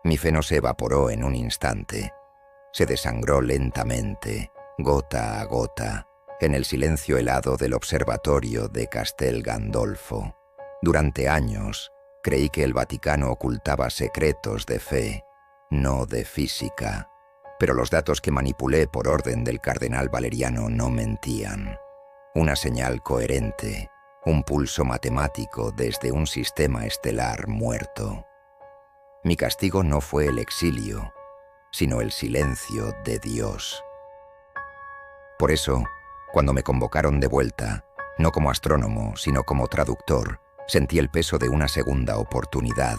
Mi fe no se evaporó en un instante. Se desangró lentamente, gota a gota, en el silencio helado del observatorio de Castel Gandolfo. Durante años, creí que el Vaticano ocultaba secretos de fe, no de física. Pero los datos que manipulé por orden del cardenal Valeriano no mentían. Una señal coherente, un pulso matemático desde un sistema estelar muerto. Mi castigo no fue el exilio, sino el silencio de Dios. Por eso, cuando me convocaron de vuelta, no como astrónomo, sino como traductor, sentí el peso de una segunda oportunidad.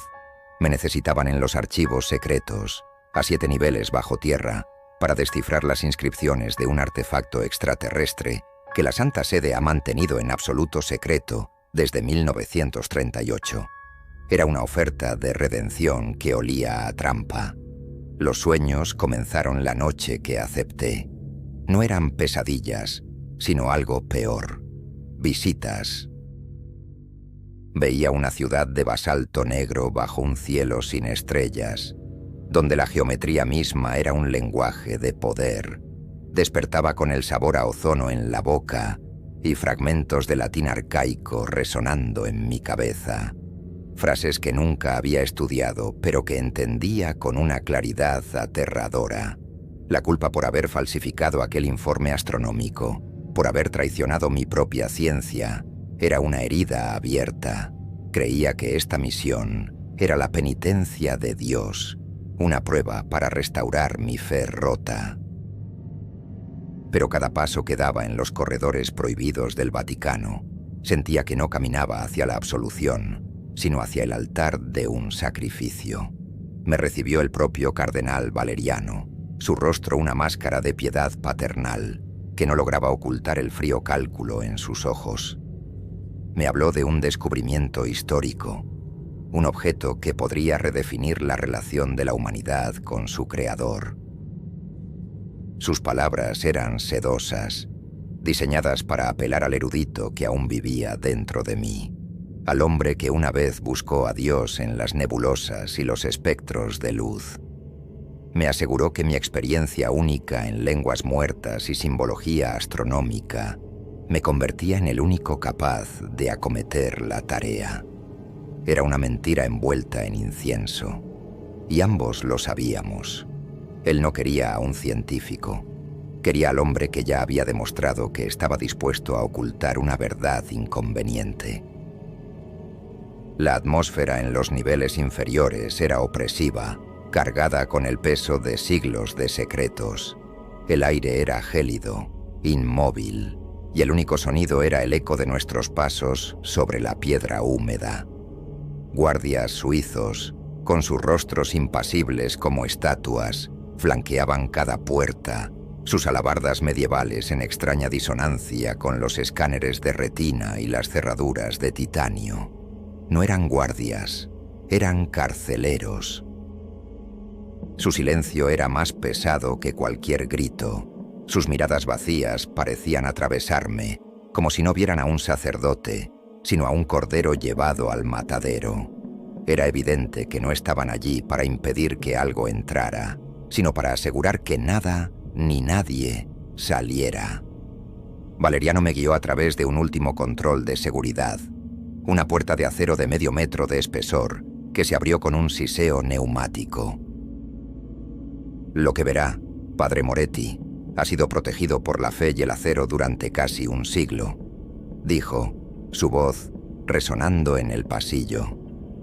Me necesitaban en los archivos secretos, a 7 niveles bajo tierra, para descifrar las inscripciones de un artefacto extraterrestre que la Santa Sede ha mantenido en absoluto secreto desde 1938. Era una oferta de redención que olía a trampa. Los sueños comenzaron la noche que acepté. No eran pesadillas, sino algo peor. Visitas. Veía una ciudad de basalto negro bajo un cielo sin estrellas, donde la geometría misma era un lenguaje de poder. Despertaba con el sabor a ozono en la boca y fragmentos de latín arcaico resonando en mi cabeza. Frases que nunca había estudiado, pero que entendía con una claridad aterradora. La culpa por haber falsificado aquel informe astronómico, por haber traicionado mi propia ciencia, era una herida abierta. Creía que esta misión era la penitencia de Dios, una prueba para restaurar mi fe rota. Pero cada paso que daba en los corredores prohibidos del Vaticano, sentía que no caminaba hacia la absolución, sino hacia el altar de un sacrificio. Me recibió el propio cardenal Valeriano, su rostro una máscara de piedad paternal, que no lograba ocultar el frío cálculo en sus ojos. Me habló de un descubrimiento histórico, un objeto que podría redefinir la relación de la humanidad con su creador. Sus palabras eran sedosas, diseñadas para apelar al erudito que aún vivía dentro de mí, al hombre que una vez buscó a Dios en las nebulosas y los espectros de luz. Me aseguró que mi experiencia única en lenguas muertas y simbología astronómica me convertía en el único capaz de acometer la tarea. Era una mentira envuelta en incienso, y ambos lo sabíamos. Él no quería a un científico, quería al hombre que ya había demostrado que estaba dispuesto a ocultar una verdad inconveniente. La atmósfera en los niveles inferiores era opresiva, cargada con el peso de siglos de secretos. El aire era gélido, inmóvil, y el único sonido era el eco de nuestros pasos sobre la piedra húmeda. Guardias suizos, con sus rostros impasibles como estatuas, flanqueaban cada puerta, sus alabardas medievales en extraña disonancia con los escáneres de retina y las cerraduras de titanio. No eran guardias, eran carceleros. Su silencio era más pesado que cualquier grito. Sus miradas vacías parecían atravesarme, como si no vieran a un sacerdote, sino a un cordero llevado al matadero. Era evidente que no estaban allí para impedir que algo entrara, sino para asegurar que nada ni nadie saliera. Valeriano me guió a través de un último control de seguridad, una puerta de acero de medio metro de espesor que se abrió con un siseo neumático. Lo que verá, padre Moretti, ha sido protegido por la fe y el acero durante casi un siglo, dijo, su voz resonando en el pasillo.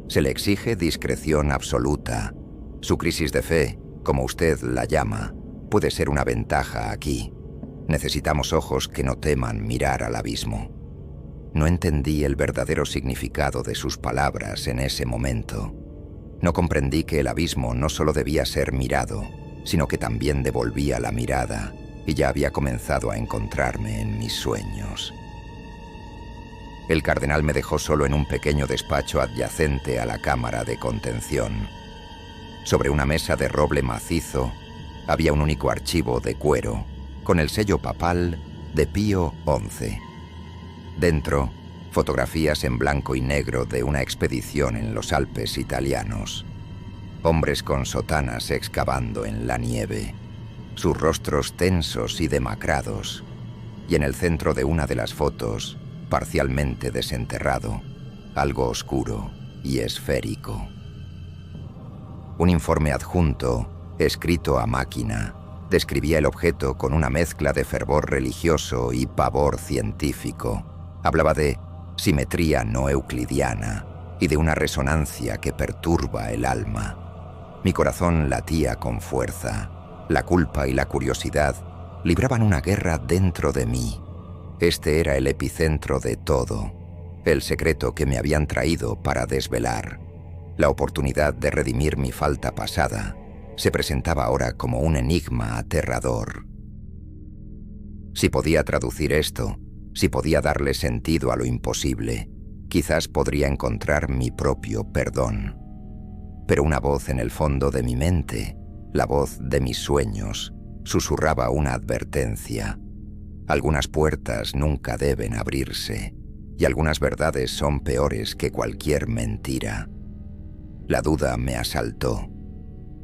Se le exige discreción absoluta. Su crisis de fe, como usted la llama, puede ser una ventaja aquí. Necesitamos ojos que no teman mirar al abismo. No entendí el verdadero significado de sus palabras en ese momento. No comprendí que el abismo no solo debía ser mirado, sino que también devolvía la mirada, y ya había comenzado a encontrarme en mis sueños. El cardenal me dejó solo en un pequeño despacho adyacente a la cámara de contención. Sobre una mesa de roble macizo había un único archivo de cuero, con el sello papal de Pío XI. Dentro, fotografías en blanco y negro de una expedición en los Alpes italianos. hombres con sotanas excavando en la nieve, sus rostros tensos y demacrados, y en el centro de una de las fotos, parcialmente desenterrado, algo oscuro y esférico. Un informe adjunto, escrito a máquina, describía el objeto con una mezcla de fervor religioso y pavor científico. Hablaba de simetría no euclidiana y de una resonancia que perturba el alma. Mi corazón latía con fuerza. La culpa y la curiosidad libraban una guerra dentro de mí. Este era el epicentro de todo, el secreto que me habían traído para desvelar. La oportunidad de redimir mi falta pasada se presentaba ahora como un enigma aterrador. Si podía traducir esto, si podía darle sentido a lo imposible, quizás podría encontrar mi propio perdón. Pero una voz en el fondo de mi mente, la voz de mis sueños, susurraba una advertencia. Algunas puertas nunca deben abrirse, y algunas verdades son peores que cualquier mentira. La duda me asaltó.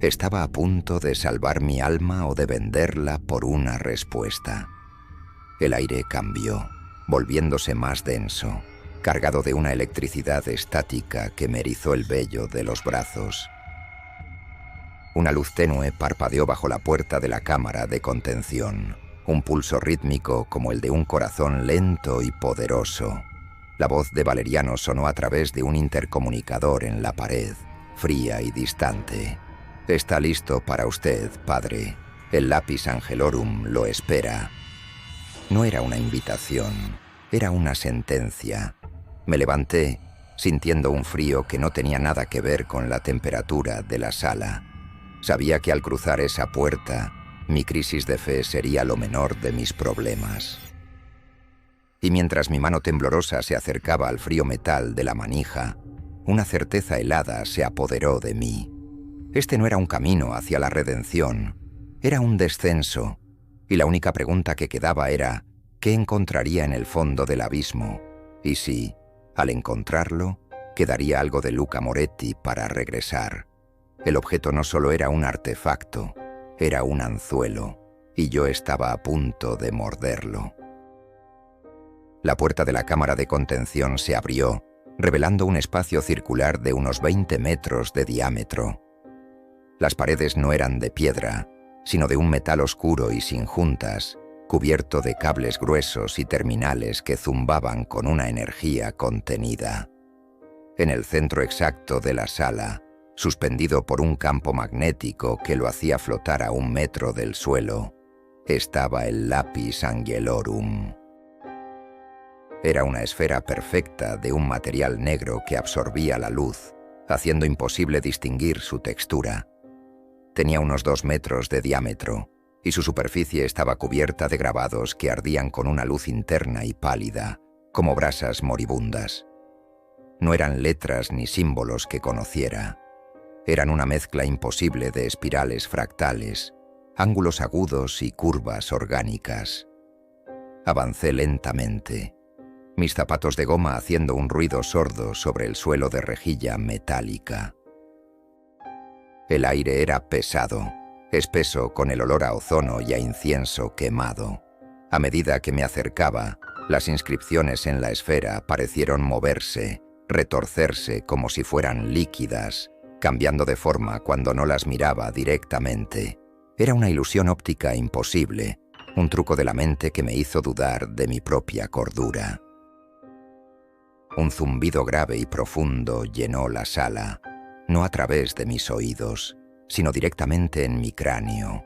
Estaba a punto de salvar mi alma o de venderla por una respuesta. El aire cambió, volviéndose más denso, cargado de una electricidad estática que me erizó el vello de los brazos. Una luz tenue parpadeó bajo la puerta de la cámara de contención, un pulso rítmico como el de un corazón lento y poderoso. La voz de Valeriano sonó a través de un intercomunicador en la pared, fría y distante. «Está listo para usted, padre. El lápiz angelorum lo espera». No era una invitación, era una sentencia. Me levanté, sintiendo un frío que no tenía nada que ver con la temperatura de la sala. Sabía que al cruzar esa puerta, mi crisis de fe sería lo menor de mis problemas. Y mientras mi mano temblorosa se acercaba al frío metal de la manija, una certeza helada se apoderó de mí. Este no era un camino hacia la redención, era un descenso, y la única pregunta que quedaba era ¿qué encontraría en el fondo del abismo? Y si, al encontrarlo, quedaría algo de Luca Moretti para regresar. El objeto no solo era un artefacto, era un anzuelo, y yo estaba a punto de morderlo. La puerta de la cámara de contención se abrió, revelando un espacio circular de unos 20 metros de diámetro. Las paredes no eran de piedra, sino de un metal oscuro y sin juntas, cubierto de cables gruesos y terminales que zumbaban con una energía contenida. En el centro exacto de la sala, suspendido por un campo magnético que lo hacía flotar a 1 metro del suelo, estaba el lápiz angelorum. Era una esfera perfecta de un material negro que absorbía la luz, haciendo imposible distinguir su textura. Tenía unos 2 metros de diámetro, y su superficie estaba cubierta de grabados que ardían con una luz interna y pálida, como brasas moribundas. No eran letras ni símbolos que conociera. Eran una mezcla imposible de espirales fractales, ángulos agudos y curvas orgánicas. Avancé lentamente, mis zapatos de goma haciendo un ruido sordo sobre el suelo de rejilla metálica. El aire era pesado, espeso con el olor a ozono y a incienso quemado. A medida que me acercaba, las inscripciones en la esfera parecieron moverse, retorcerse como si fueran líquidas, cambiando de forma cuando no las miraba directamente. Era una ilusión óptica imposible, un truco de la mente que me hizo dudar de mi propia cordura. Un zumbido grave y profundo llenó la sala, no a través de mis oídos, sino directamente en mi cráneo,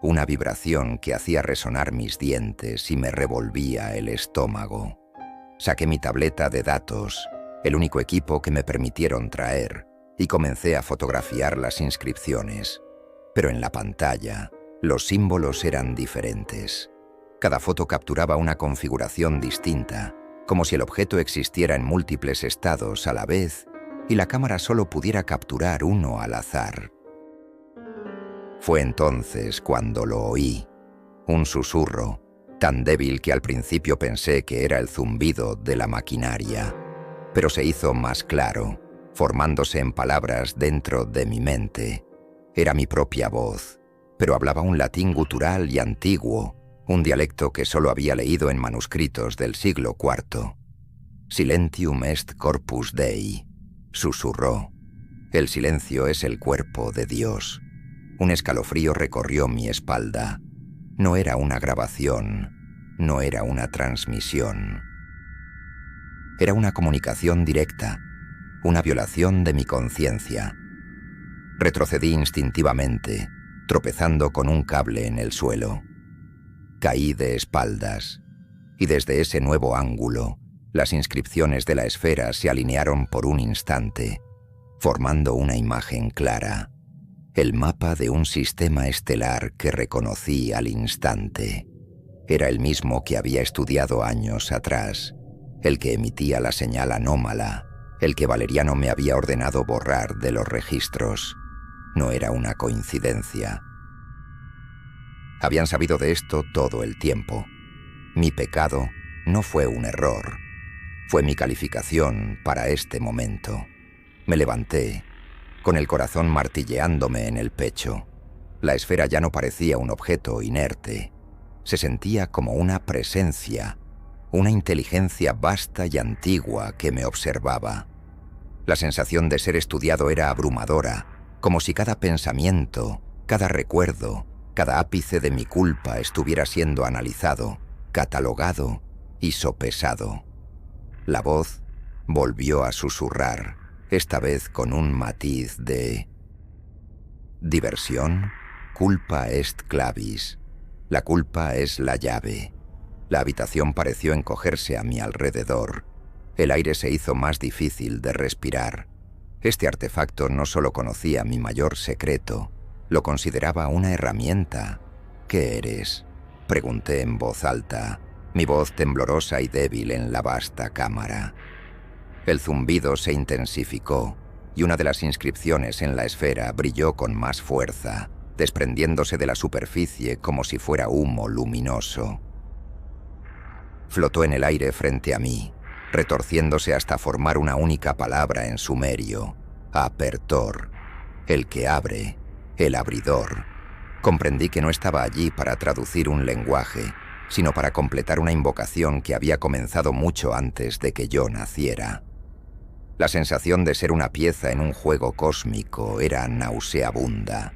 una vibración que hacía resonar mis dientes y me revolvía el estómago. Saqué mi tableta de datos, el único equipo que me permitieron traer, y comencé a fotografiar las inscripciones. Pero en la pantalla, los símbolos eran diferentes. Cada foto capturaba una configuración distinta, como si el objeto existiera en múltiples estados a la vez y la cámara solo pudiera capturar uno al azar. Fue entonces cuando lo oí, un susurro, tan débil que al principio pensé que era el zumbido de la maquinaria, pero se hizo más claro, formándose en palabras dentro de mi mente. Era mi propia voz, pero hablaba un latín gutural y antiguo, un dialecto que solo había leído en manuscritos del siglo IV. Silentium est corpus Dei, susurró. El silencio es el cuerpo de Dios. Un escalofrío recorrió mi espalda. No era una grabación, no era una transmisión. Era una comunicación directa, una violación de mi conciencia. Retrocedí instintivamente, tropezando con un cable en el suelo. Caí de espaldas, y desde ese nuevo ángulo, las inscripciones de la esfera se alinearon por un instante, formando una imagen clara, el mapa de un sistema estelar que reconocí al instante. Era el mismo que había estudiado años atrás, el que emitía la señal anómala, el que Valeriano me había ordenado borrar de los registros. No era una coincidencia. Habían sabido de esto todo el tiempo. Mi pecado no fue un error. Fue mi calificación para este momento. Me levanté, con el corazón martilleándome en el pecho. La esfera ya no parecía un objeto inerte. Se sentía como una presencia, una inteligencia vasta y antigua que me observaba. La sensación de ser estudiado era abrumadora, como si cada pensamiento, cada recuerdo, cada ápice de mi culpa estuviera siendo analizado, catalogado y sopesado. La voz volvió a susurrar, esta vez con un matiz de diversión. Culpa est clavis. La culpa es la llave. La habitación pareció encogerse a mi alrededor. El aire se hizo más difícil de respirar. Este artefacto no solo conocía mi mayor secreto, lo consideraba una herramienta. ¿Qué eres?, pregunté en voz alta, mi voz temblorosa y débil en la vasta cámara. El zumbido se intensificó y una de las inscripciones en la esfera brilló con más fuerza, desprendiéndose de la superficie como si fuera humo luminoso. Flotó en el aire frente a mí, retorciéndose hasta formar una única palabra en sumerio: apertor, el que abre, el abridor. Comprendí que no estaba allí para traducir un lenguaje, sino para completar una invocación que había comenzado mucho antes de que yo naciera. La sensación de ser una pieza en un juego cósmico era nauseabunda.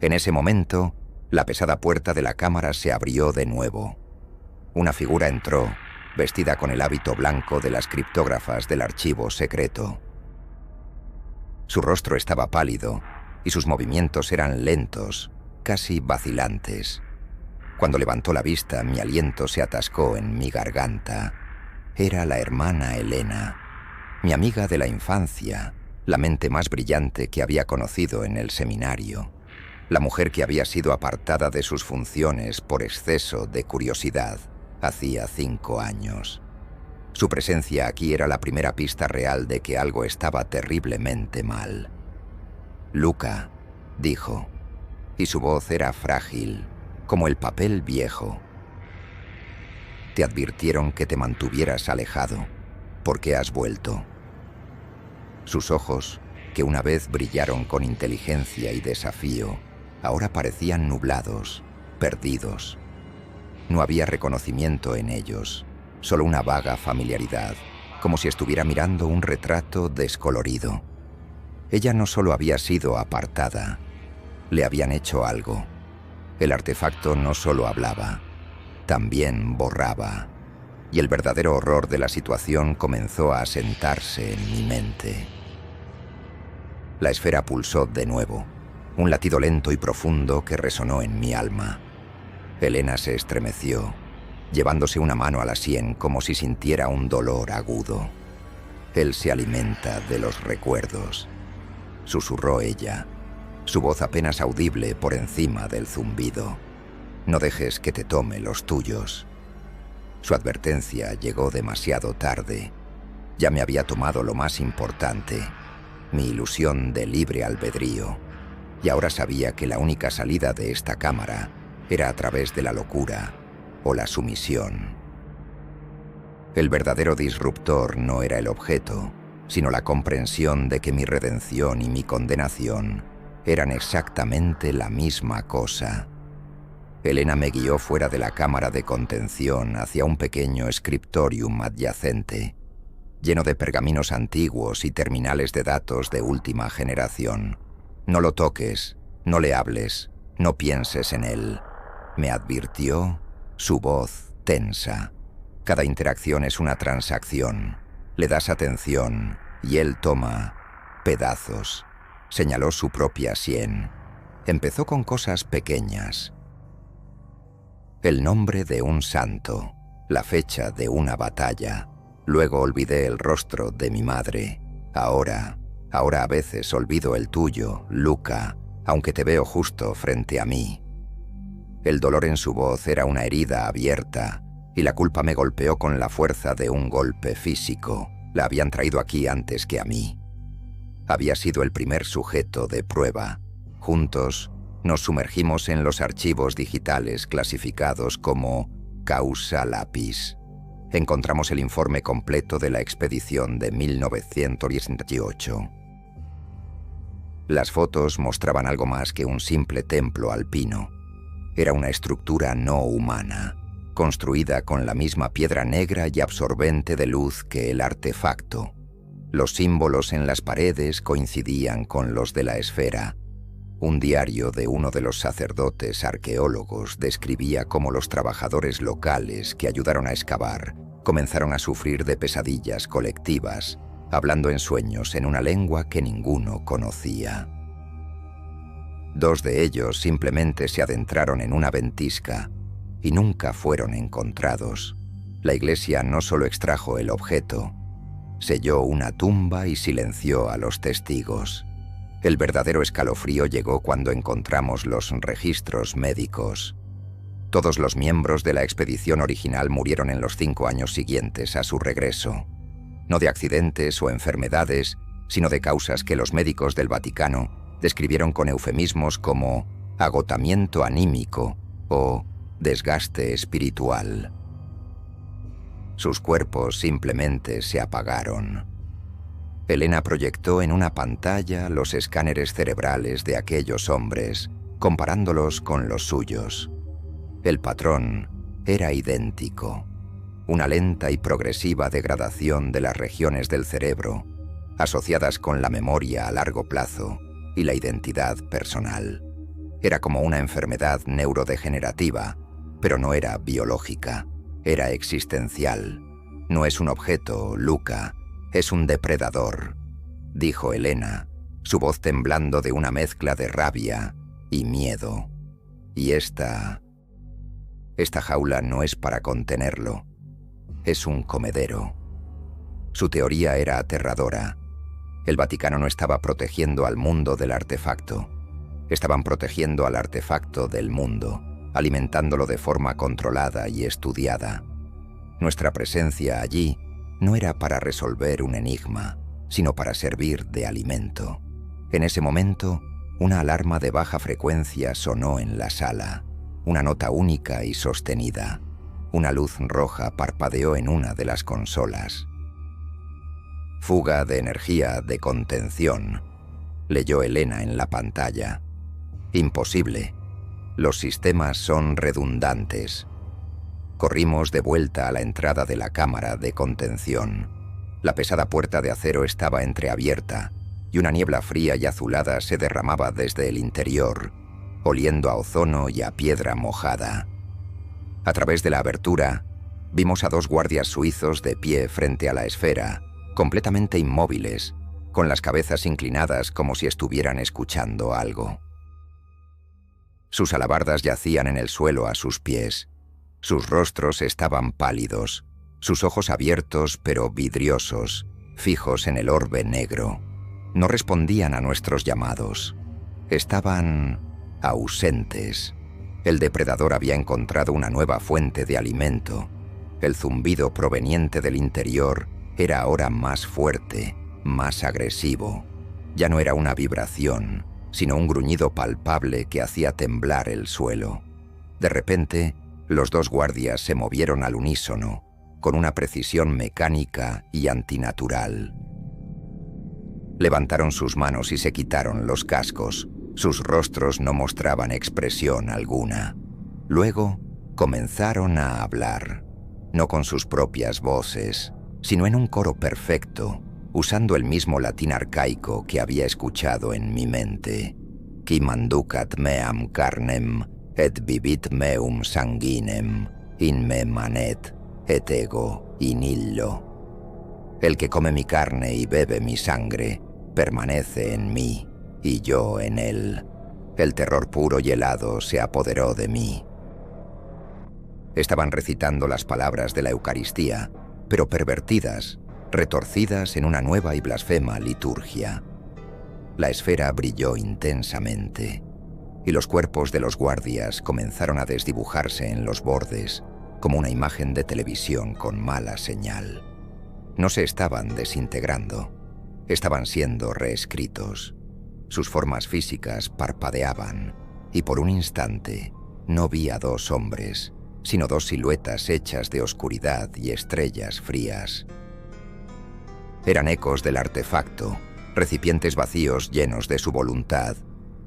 En ese momento, la pesada puerta de la cámara se abrió de nuevo. Una figura entró, vestida con el hábito blanco de las criptógrafas del archivo secreto. Su rostro estaba pálido y sus movimientos eran lentos, casi vacilantes. Cuando levantó la vista, mi aliento se atascó en mi garganta. Era la hermana Helena, mi amiga de la infancia, la mente más brillante que había conocido en el seminario, la mujer que había sido apartada de sus funciones por exceso de curiosidad hacía 5 años. Su presencia aquí era la primera pista real de que algo estaba terriblemente mal. «Luca», dijo, y su voz era frágil, como el papel viejo. «Te advirtieron que te mantuvieras alejado. ¿Por qué has vuelto?» Sus ojos, que una vez brillaron con inteligencia y desafío, ahora parecían nublados, perdidos. No había reconocimiento en ellos, solo una vaga familiaridad, como si estuviera mirando un retrato descolorido. Ella no solo había sido apartada, le habían hecho algo. El artefacto no solo hablaba, también borraba, y el verdadero horror de la situación comenzó a asentarse en mi mente. La esfera pulsó de nuevo, un latido lento y profundo que resonó en mi alma. Helena se estremeció, llevándose una mano a la sien como si sintiera un dolor agudo. «Él se alimenta de los recuerdos», susurró ella, su voz apenas audible por encima del zumbido. «No dejes que te tome los tuyos». Su advertencia llegó demasiado tarde. Ya me había tomado lo más importante, mi ilusión de libre albedrío, y ahora sabía que la única salida de esta cámara era a través de la locura o la sumisión. El verdadero disruptor no era el objeto, sino la comprensión de que mi redención y mi condenación eran exactamente la misma cosa. Elena me guió fuera de la cámara de contención hacia un pequeño scriptorium adyacente, lleno de pergaminos antiguos y terminales de datos de última generación. «No lo toques, no le hables, no pienses en él», me advirtió, su voz tensa. «Cada interacción es una transacción. Le das atención y él toma pedazos». Señaló su propia sien. Empezó con cosas pequeñas. El nombre de un santo, la fecha de una batalla. Luego olvidé el rostro de mi madre. Ahora a veces olvido el tuyo, Luca, aunque te veo justo frente a mí. El dolor en su voz era una herida abierta, y la culpa me golpeó con la fuerza de un golpe físico. La habían traído aquí antes que a mí. Había sido el primer sujeto de prueba. Juntos nos sumergimos en los archivos digitales clasificados como causa lápiz. Encontramos el informe completo de la expedición de 1918. Las fotos mostraban algo más que un simple templo alpino. Era una estructura no humana, construida con la misma piedra negra y absorbente de luz que el artefacto. Los símbolos en las paredes coincidían con los de la esfera. Un diario de uno de los sacerdotes arqueólogos describía cómo los trabajadores locales que ayudaron a excavar comenzaron a sufrir de pesadillas colectivas, hablando en sueños en una lengua que ninguno conocía. 2 de ellos simplemente se adentraron en una ventisca y nunca fueron encontrados. La iglesia no solo extrajo el objeto, selló una tumba y silenció a los testigos. El verdadero escalofrío llegó cuando encontramos los registros médicos. Todos los miembros de la expedición original murieron en los 5 años siguientes a su regreso. No de accidentes o enfermedades, sino de causas que los médicos del Vaticano describieron con eufemismos como agotamiento anímico o desgaste espiritual. Sus cuerpos simplemente se apagaron. Elena proyectó en una pantalla los escáneres cerebrales de aquellos hombres, comparándolos con los suyos. El patrón era idéntico. Una lenta y progresiva degradación de las regiones del cerebro, asociadas con la memoria a largo plazo y la identidad personal. Era como una enfermedad neurodegenerativa, pero no era biológica. Era existencial. «No es un objeto, Luca, es un depredador», dijo Elena, su voz temblando de una mezcla de rabia y miedo. «Y esta jaula no es para contenerlo. Es un comedero». Su teoría era aterradora. El Vaticano no estaba protegiendo al mundo del artefacto. Estaban protegiendo al artefacto del mundo, alimentándolo de forma controlada y estudiada. Nuestra presencia allí no era para resolver un enigma, sino para servir de alimento. En ese momento, una alarma de baja frecuencia sonó en la sala, una nota única y sostenida. Una luz roja parpadeó en una de las consolas. «Fuga de energía de contención», leyó Elena en la pantalla. «Imposible. Los sistemas son redundantes». Corrimos de vuelta a la entrada de la cámara de contención. La pesada puerta de acero estaba entreabierta y una niebla fría y azulada se derramaba desde el interior, oliendo a ozono y a piedra mojada. A través de la abertura, vimos a 2 guardias suizos de pie frente a la esfera, completamente inmóviles, con las cabezas inclinadas como si estuvieran escuchando algo. Sus alabardas yacían en el suelo a sus pies. Sus rostros estaban pálidos, sus ojos abiertos pero vidriosos, fijos en el orbe negro. No respondían a nuestros llamados. Estaban ausentes. El depredador había encontrado una nueva fuente de alimento. El zumbido proveniente del interior era ahora más fuerte, más agresivo. Ya no era una vibración, sino un gruñido palpable que hacía temblar el suelo. De repente, los 2 guardias se movieron al unísono, con una precisión mecánica y antinatural. Levantaron sus manos y se quitaron los cascos. Sus rostros no mostraban expresión alguna. Luego comenzaron a hablar, no con sus propias voces, sino en un coro perfecto, usando el mismo latín arcaico que había escuchado en mi mente. Qui manducat meam carnem, et vivit meum sanguinem, in me manet, et ego in illo. El que come mi carne y bebe mi sangre, permanece en mí, y yo en él. El terror puro y helado se apoderó de mí. Estaban recitando las palabras de la Eucaristía, pero pervertidas, retorcidas en una nueva y blasfema liturgia. La esfera brilló intensamente, y los cuerpos de los guardias comenzaron a desdibujarse en los bordes, como una imagen de televisión con mala señal. No se estaban desintegrando, estaban siendo reescritos. Sus formas físicas parpadeaban, y por un instante no vi a dos hombres, sino dos siluetas hechas de oscuridad y estrellas frías. Eran ecos del artefacto, recipientes vacíos llenos de su voluntad.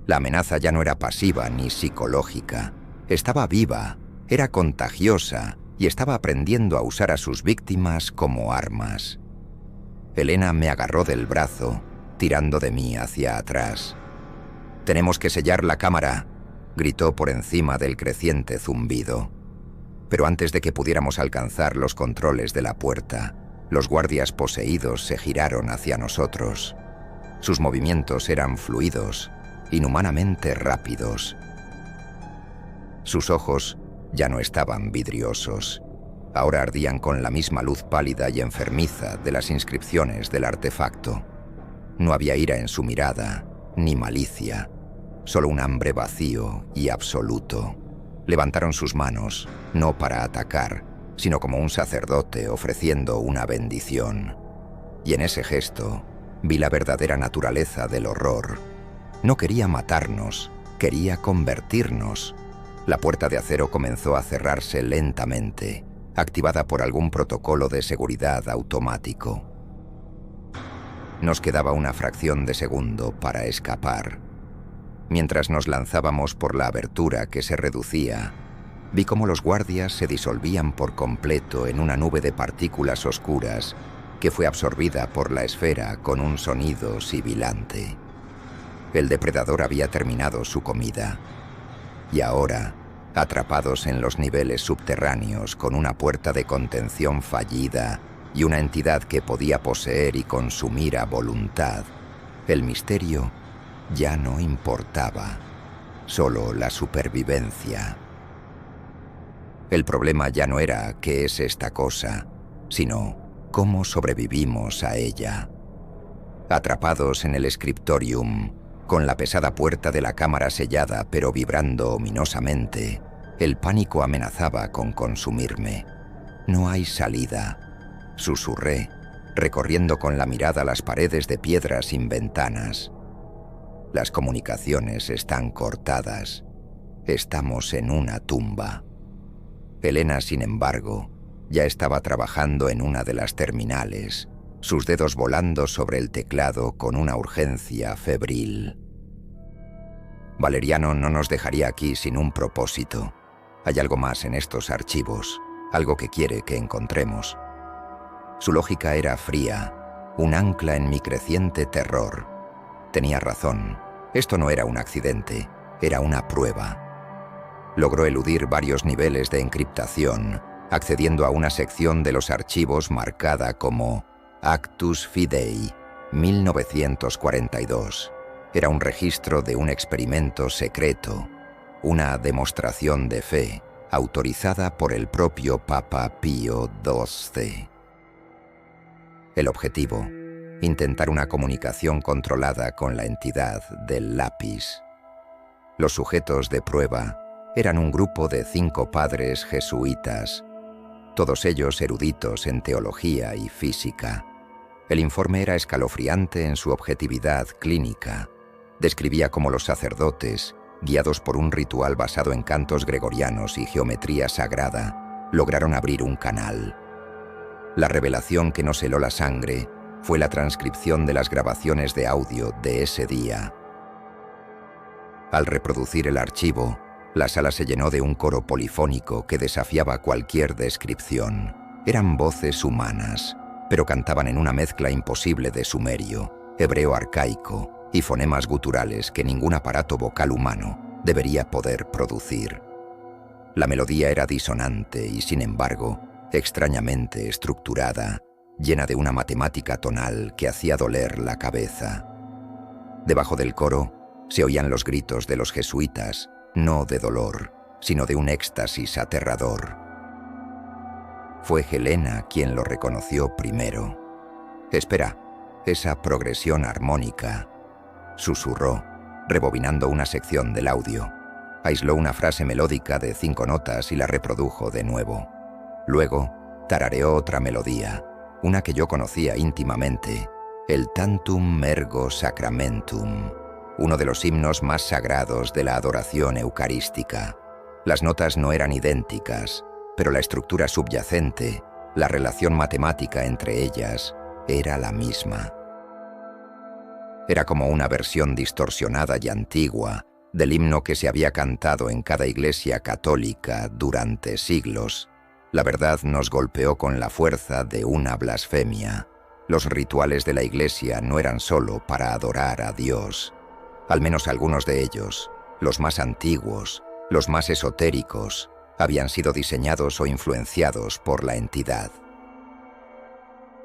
La amenaza ya no era pasiva ni psicológica, estaba viva, era contagiosa y estaba aprendiendo a usar a sus víctimas como armas. Helena me agarró del brazo, tirando de mí hacia atrás. «Tenemos que sellar la cámara», gritó por encima del creciente zumbido. Pero antes de que pudiéramos alcanzar los controles de la puerta, los guardias poseídos se giraron hacia nosotros. Sus movimientos eran fluidos, inhumanamente rápidos. Sus ojos ya no estaban vidriosos. Ahora ardían con la misma luz pálida y enfermiza de las inscripciones del artefacto. No había ira en su mirada, ni malicia, solo un hambre vacío y absoluto. Levantaron sus manos, no para atacar, sino como un sacerdote ofreciendo una bendición. Y en ese gesto vi la verdadera naturaleza del horror. No quería matarnos, quería convertirnos. La puerta de acero comenzó a cerrarse lentamente, activada por algún protocolo de seguridad automático. Nos quedaba una fracción de segundo para escapar. Mientras nos lanzábamos por la abertura que se reducía, vi cómo los guardias se disolvían por completo en una nube de partículas oscuras que fue absorbida por la esfera con un sonido sibilante. El depredador había terminado su comida. Y ahora, atrapados en los niveles subterráneos con una puerta de contención fallida y una entidad que podía poseer y consumir a voluntad, el misterio ya no importaba, solo la supervivencia. El problema ya no era qué es esta cosa, sino cómo sobrevivimos a ella. Atrapados en el scriptorium, con la pesada puerta de la cámara sellada pero vibrando ominosamente, el pánico amenazaba con consumirme. «No hay salida», susurré, recorriendo con la mirada las paredes de piedra sin ventanas. Las comunicaciones están cortadas. Estamos en una tumba. Helena, sin embargo, ya estaba trabajando en una de las terminales, sus dedos volando sobre el teclado con una urgencia febril. Valeriano no nos dejaría aquí sin un propósito. Hay algo más en estos archivos, algo que quiere que encontremos. Su lógica era fría, un ancla en mi creciente terror. Tenía razón, esto no era un accidente, era una prueba. Logró eludir varios niveles de encriptación, accediendo a una sección de los archivos marcada como Actus Fidei, 1942. Era un registro de un experimento secreto, una demostración de fe, autorizada por el propio Papa Pío XII. El objetivo: intentar una comunicación controlada con la entidad del lápiz. Los sujetos de prueba eran un grupo de 5 padres jesuitas, todos ellos eruditos en teología y física. El informe era escalofriante en su objetividad clínica. Describía cómo los sacerdotes, guiados por un ritual basado en cantos gregorianos y geometría sagrada, lograron abrir un canal. La revelación que nos heló la sangre fue la transcripción de las grabaciones de audio de ese día. Al reproducir el archivo, la sala se llenó de un coro polifónico que desafiaba cualquier descripción. Eran voces humanas, pero cantaban en una mezcla imposible de sumerio, hebreo arcaico y fonemas guturales que ningún aparato vocal humano debería poder producir. La melodía era disonante y, sin embargo, extrañamente estructurada, llena de una matemática tonal que hacía doler la cabeza. Debajo del coro se oían los gritos de los jesuitas, no de dolor, sino de un éxtasis aterrador. Fue Helena quien lo reconoció primero. «Espera, esa progresión armónica», susurró, rebobinando una sección del audio. Aisló una frase melódica de 5 notas y la reprodujo de nuevo. Luego, tarareó otra melodía, una que yo conocía íntimamente, el Tantum Ergo Sacramentum, uno de los himnos más sagrados de la adoración eucarística. Las notas no eran idénticas, pero la estructura subyacente, la relación matemática entre ellas, era la misma. Era como una versión distorsionada y antigua del himno que se había cantado en cada iglesia católica durante siglos. La verdad nos golpeó con la fuerza de una blasfemia. Los rituales de la iglesia no eran solo para adorar a Dios. Al menos algunos de ellos, los más antiguos, los más esotéricos, habían sido diseñados o influenciados por la entidad.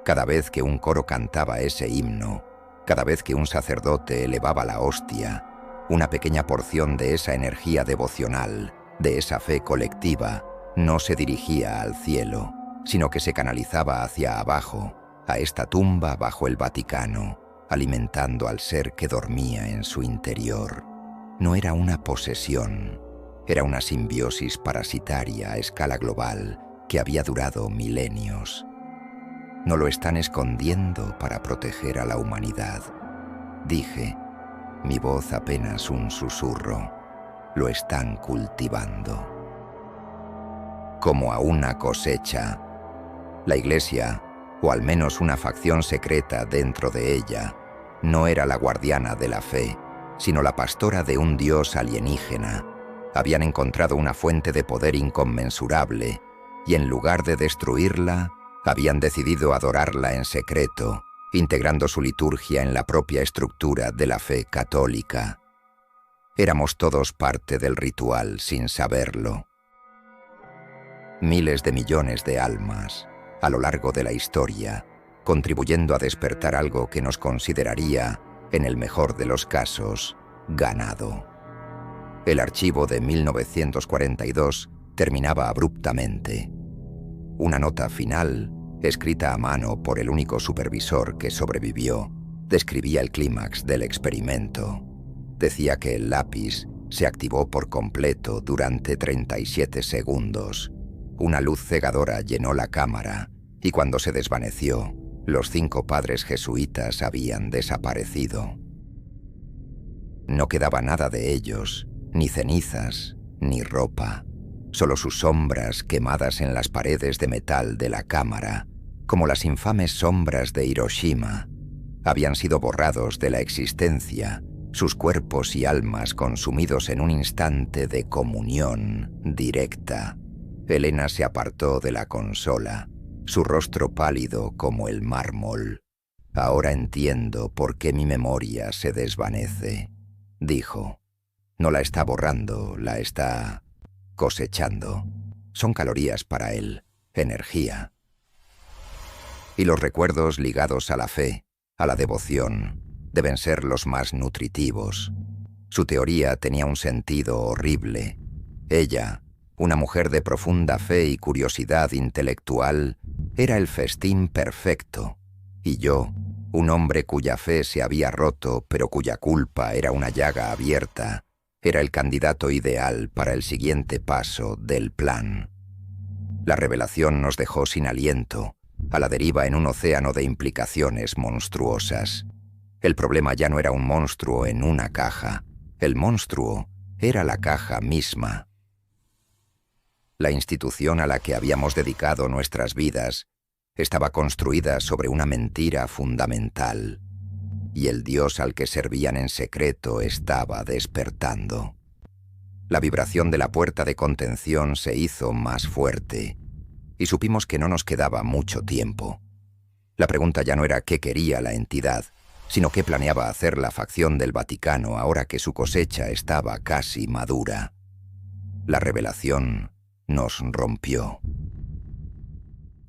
Cada vez que un coro cantaba ese himno, cada vez que un sacerdote elevaba la hostia, una pequeña porción de esa energía devocional, de esa fe colectiva, no se dirigía al cielo, sino que se canalizaba hacia abajo, a esta tumba bajo el Vaticano, alimentando al ser que dormía en su interior. No era una posesión, era una simbiosis parasitaria a escala global que había durado milenios. No lo están escondiendo para proteger a la humanidad, dije, mi voz apenas un susurro. Lo están cultivando. Como a una cosecha. La iglesia, o al menos una facción secreta dentro de ella, no era la guardiana de la fe, sino la pastora de un dios alienígena. Habían encontrado una fuente de poder inconmensurable, y en lugar de destruirla, habían decidido adorarla en secreto, integrando su liturgia en la propia estructura de la fe católica. Éramos todos parte del ritual sin saberlo. Miles de millones de almas, a lo largo de la historia, contribuyendo a despertar algo que nos consideraría, en el mejor de los casos, ganado. El archivo de 1942 terminaba abruptamente. Una nota final, escrita a mano por el único supervisor que sobrevivió, describía el clímax del experimento. Decía que el lápiz se activó por completo durante 37 segundos. Una luz cegadora llenó la cámara y cuando se desvaneció, los 5 padres jesuitas habían desaparecido. No quedaba nada de ellos, ni cenizas, ni ropa, solo sus sombras quemadas en las paredes de metal de la cámara, como las infames sombras de Hiroshima. Habían sido borrados de la existencia, sus cuerpos y almas consumidos en un instante de comunión directa. Helena se apartó de la consola, su rostro pálido como el mármol. Ahora entiendo por qué mi memoria se desvanece, dijo. No la está borrando, la está cosechando. Son calorías para él, energía. Y los recuerdos ligados a la fe, a la devoción, deben ser los más nutritivos. Su teoría tenía un sentido horrible. Ella, una mujer de profunda fe y curiosidad intelectual, era el festín perfecto. Y yo, un hombre cuya fe se había roto, pero cuya culpa era una llaga abierta, era el candidato ideal para el siguiente paso del plan. La revelación nos dejó sin aliento, a la deriva en un océano de implicaciones monstruosas. El problema ya no era un monstruo en una caja, el monstruo era la caja misma. La institución a la que habíamos dedicado nuestras vidas estaba construida sobre una mentira fundamental, y el Dios al que servían en secreto estaba despertando. La vibración de la puerta de contención se hizo más fuerte, y supimos que no nos quedaba mucho tiempo. La pregunta ya no era qué quería la entidad, sino qué planeaba hacer la facción del Vaticano ahora que su cosecha estaba casi madura. La revelación nos rompió.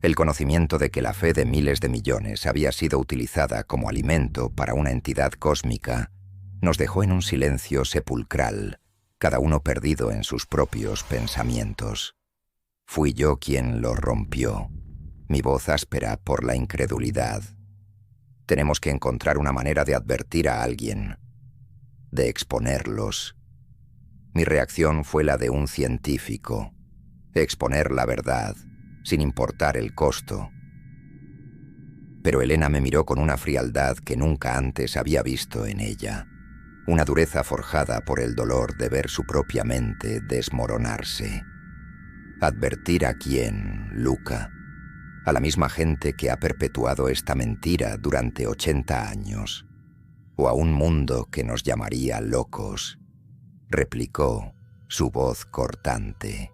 El conocimiento de que la fe de miles de millones había sido utilizada como alimento para una entidad cósmica nos dejó en un silencio sepulcral, cada uno perdido en sus propios pensamientos. Fui yo quien lo rompió, mi voz áspera por la incredulidad. Tenemos que encontrar una manera de advertir a alguien, de exponerlos. Mi reacción fue la de un científico, exponer la verdad, sin importar el costo. Pero Elena me miró con una frialdad que nunca antes había visto en ella, una dureza forjada por el dolor de ver su propia mente desmoronarse. ¿Advertir a quién, Luca? A la misma gente que ha perpetuado esta mentira durante 80 años. ¿O a un mundo que nos llamaría locos? Replicó, su voz cortante.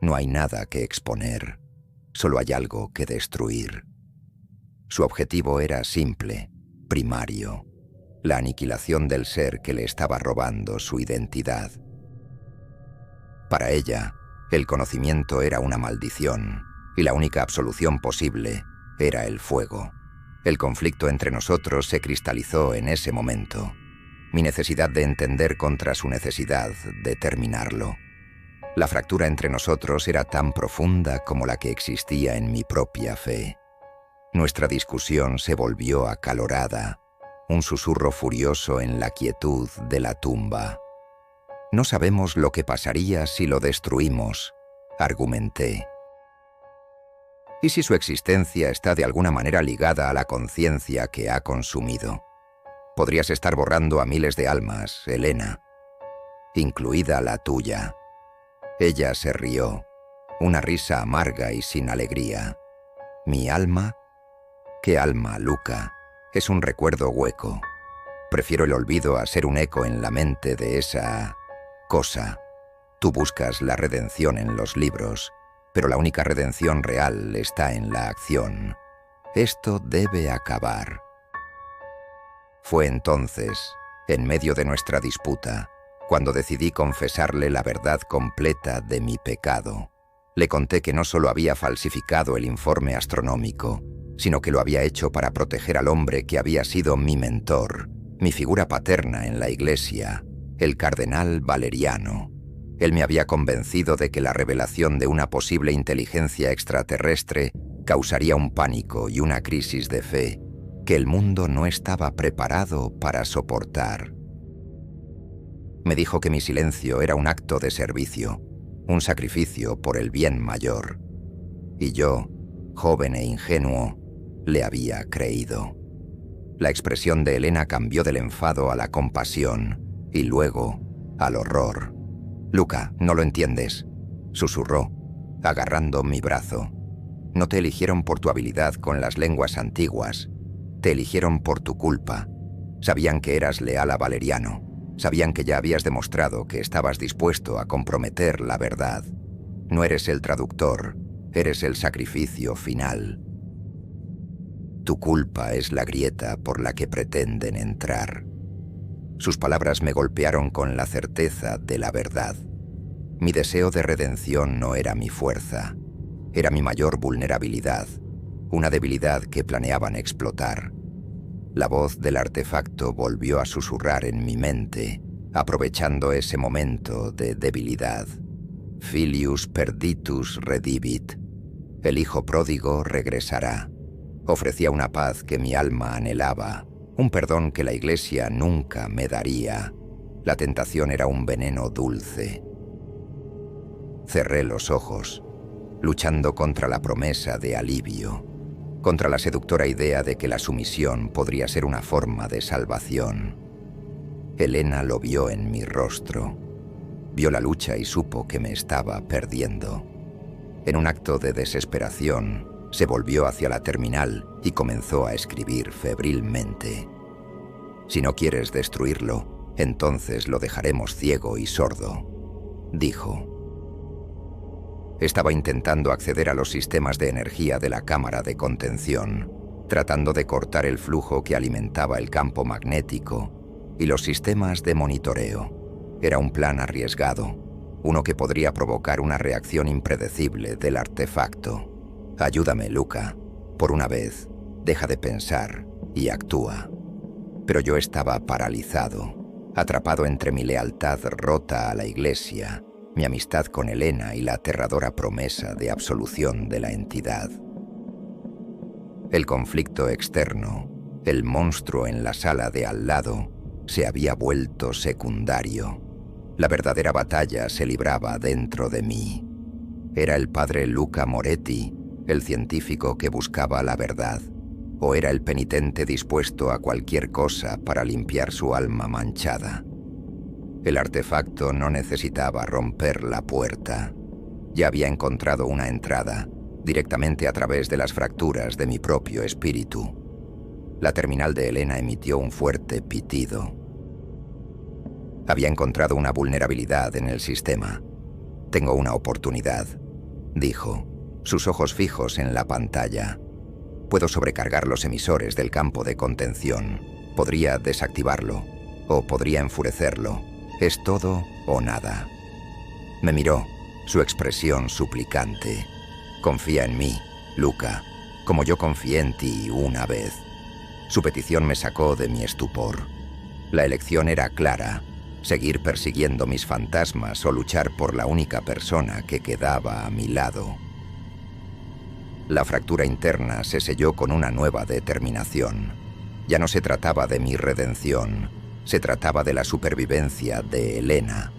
No hay nada que exponer, solo hay algo que destruir. Su objetivo era simple, primario, la aniquilación del ser que le estaba robando su identidad. Para ella, el conocimiento era una maldición, y la única absolución posible era el fuego. El conflicto entre nosotros se cristalizó en ese momento. Mi necesidad de entender contra su necesidad de terminarlo. La fractura entre nosotros era tan profunda como la que existía en mi propia fe. Nuestra discusión se volvió acalorada, un susurro furioso en la quietud de la tumba. No sabemos lo que pasaría si lo destruimos, argumenté. ¿Y si su existencia está de alguna manera ligada a la conciencia que ha consumido? Podrías estar borrando a miles de almas, Elena, incluida la tuya. Ella se rió, una risa amarga y sin alegría. ¿Mi alma? ¿Qué alma, Luca? Es un recuerdo hueco. Prefiero el olvido a ser un eco en la mente de esa cosa. Tú buscas la redención en los libros, pero la única redención real está en la acción. Esto debe acabar. Fue entonces, en medio de nuestra disputa, cuando decidí confesarle la verdad completa de mi pecado. Le conté que no solo había falsificado el informe astronómico, sino que lo había hecho para proteger al hombre que había sido mi mentor, mi figura paterna en la iglesia, el cardenal Valeriano. Él me había convencido de que la revelación de una posible inteligencia extraterrestre causaría un pánico y una crisis de fe que el mundo no estaba preparado para soportar. Me dijo que mi silencio era un acto de servicio, un sacrificio por el bien mayor. Y yo, joven e ingenuo, le había creído. La expresión de Elena cambió del enfado a la compasión y luego al horror. «Luca, no lo entiendes», susurró, agarrando mi brazo. «No te eligieron por tu habilidad con las lenguas antiguas. Te eligieron por tu culpa. Sabían que eras leal a Valeriano. Sabían que ya habías demostrado que estabas dispuesto a comprometer la verdad. No eres el traductor, eres el sacrificio final. Tu culpa es la grieta por la que pretenden entrar». Sus palabras me golpearon con la certeza de la verdad. Mi deseo de redención no era mi fuerza, era mi mayor vulnerabilidad, una debilidad que planeaban explotar. La voz del artefacto volvió a susurrar en mi mente, aprovechando ese momento de debilidad. Filius perditus redivit. El hijo pródigo regresará. Ofrecía una paz que mi alma anhelaba, un perdón que la Iglesia nunca me daría. La tentación era un veneno dulce. Cerré los ojos, luchando contra la promesa de alivio, contra la seductora idea de que la sumisión podría ser una forma de salvación. Elena lo vio en mi rostro. Vio la lucha y supo que me estaba perdiendo. En un acto de desesperación, Se volvió hacia la terminal y comenzó a escribir febrilmente. «Si no quieres destruirlo, entonces lo dejaremos ciego y sordo», dijo. Estaba intentando acceder a los sistemas de energía de la cámara de contención, tratando de cortar el flujo que alimentaba el campo magnético y los sistemas de monitoreo. Era un plan arriesgado, uno que podría provocar una reacción impredecible del artefacto. «Ayúdame, Luca. Por una vez, deja de pensar y actúa». Pero yo estaba paralizado, atrapado entre mi lealtad rota a la Iglesia, mi amistad con Elena y la aterradora promesa de absolución de la entidad. El conflicto externo, el monstruo en la sala de al lado, se había vuelto secundario. La verdadera batalla se libraba dentro de mí. ¿Era el padre Luca Moretti el científico que buscaba la verdad, o era el penitente dispuesto a cualquier cosa para limpiar su alma manchada? El artefacto no necesitaba romper la puerta. Ya había encontrado una entrada, directamente a través de las fracturas de mi propio espíritu. La terminal de Elena emitió un fuerte pitido. Había encontrado una vulnerabilidad en el sistema. «Tengo una oportunidad», dijo, sus ojos fijos en la pantalla. «Puedo sobrecargar los emisores del campo de contención. Podría desactivarlo, o podría enfurecerlo. Es todo o nada». Me miró, su expresión suplicante. «Confía en mí, Luca, como yo confié en ti una vez». Su petición me sacó de mi estupor. La elección era clara: seguir persiguiendo mis fantasmas o luchar por la única persona que quedaba a mi lado. La fractura interna se selló con una nueva determinación. Ya no se trataba de mi redención, se trataba de la supervivencia de Elena.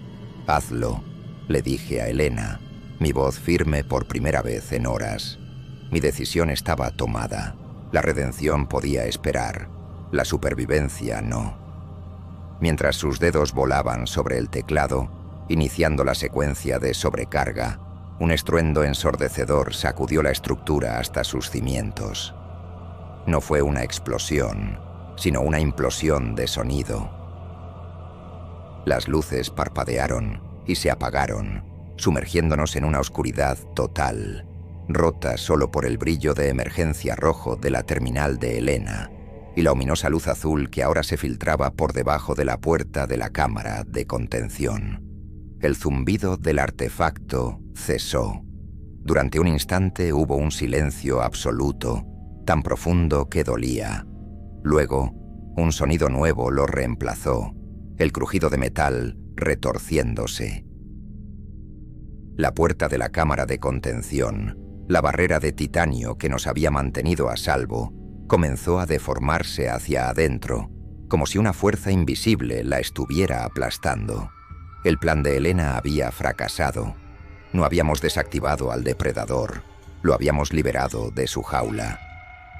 «Hazlo», le dije a Elena, mi voz firme por primera vez en horas. Mi decisión estaba tomada. La redención podía esperar, la supervivencia no. Mientras sus dedos volaban sobre el teclado, iniciando la secuencia de sobrecarga, un estruendo ensordecedor sacudió la estructura hasta sus cimientos. No fue una explosión, sino una implosión de sonido. Las luces parpadearon y se apagaron, sumergiéndonos en una oscuridad total, rota solo por el brillo de emergencia rojo de la terminal de Elena y la ominosa luz azul que ahora se filtraba por debajo de la puerta de la cámara de contención. El zumbido del artefacto cesó. Durante un instante hubo un silencio absoluto, tan profundo que dolía. Luego, un sonido nuevo lo reemplazó, el crujido de metal retorciéndose. La puerta de la cámara de contención, la barrera de titanio que nos había mantenido a salvo, comenzó a deformarse hacia adentro, como si una fuerza invisible la estuviera aplastando. El plan de Elena había fracasado. No habíamos desactivado al depredador, lo habíamos liberado de su jaula.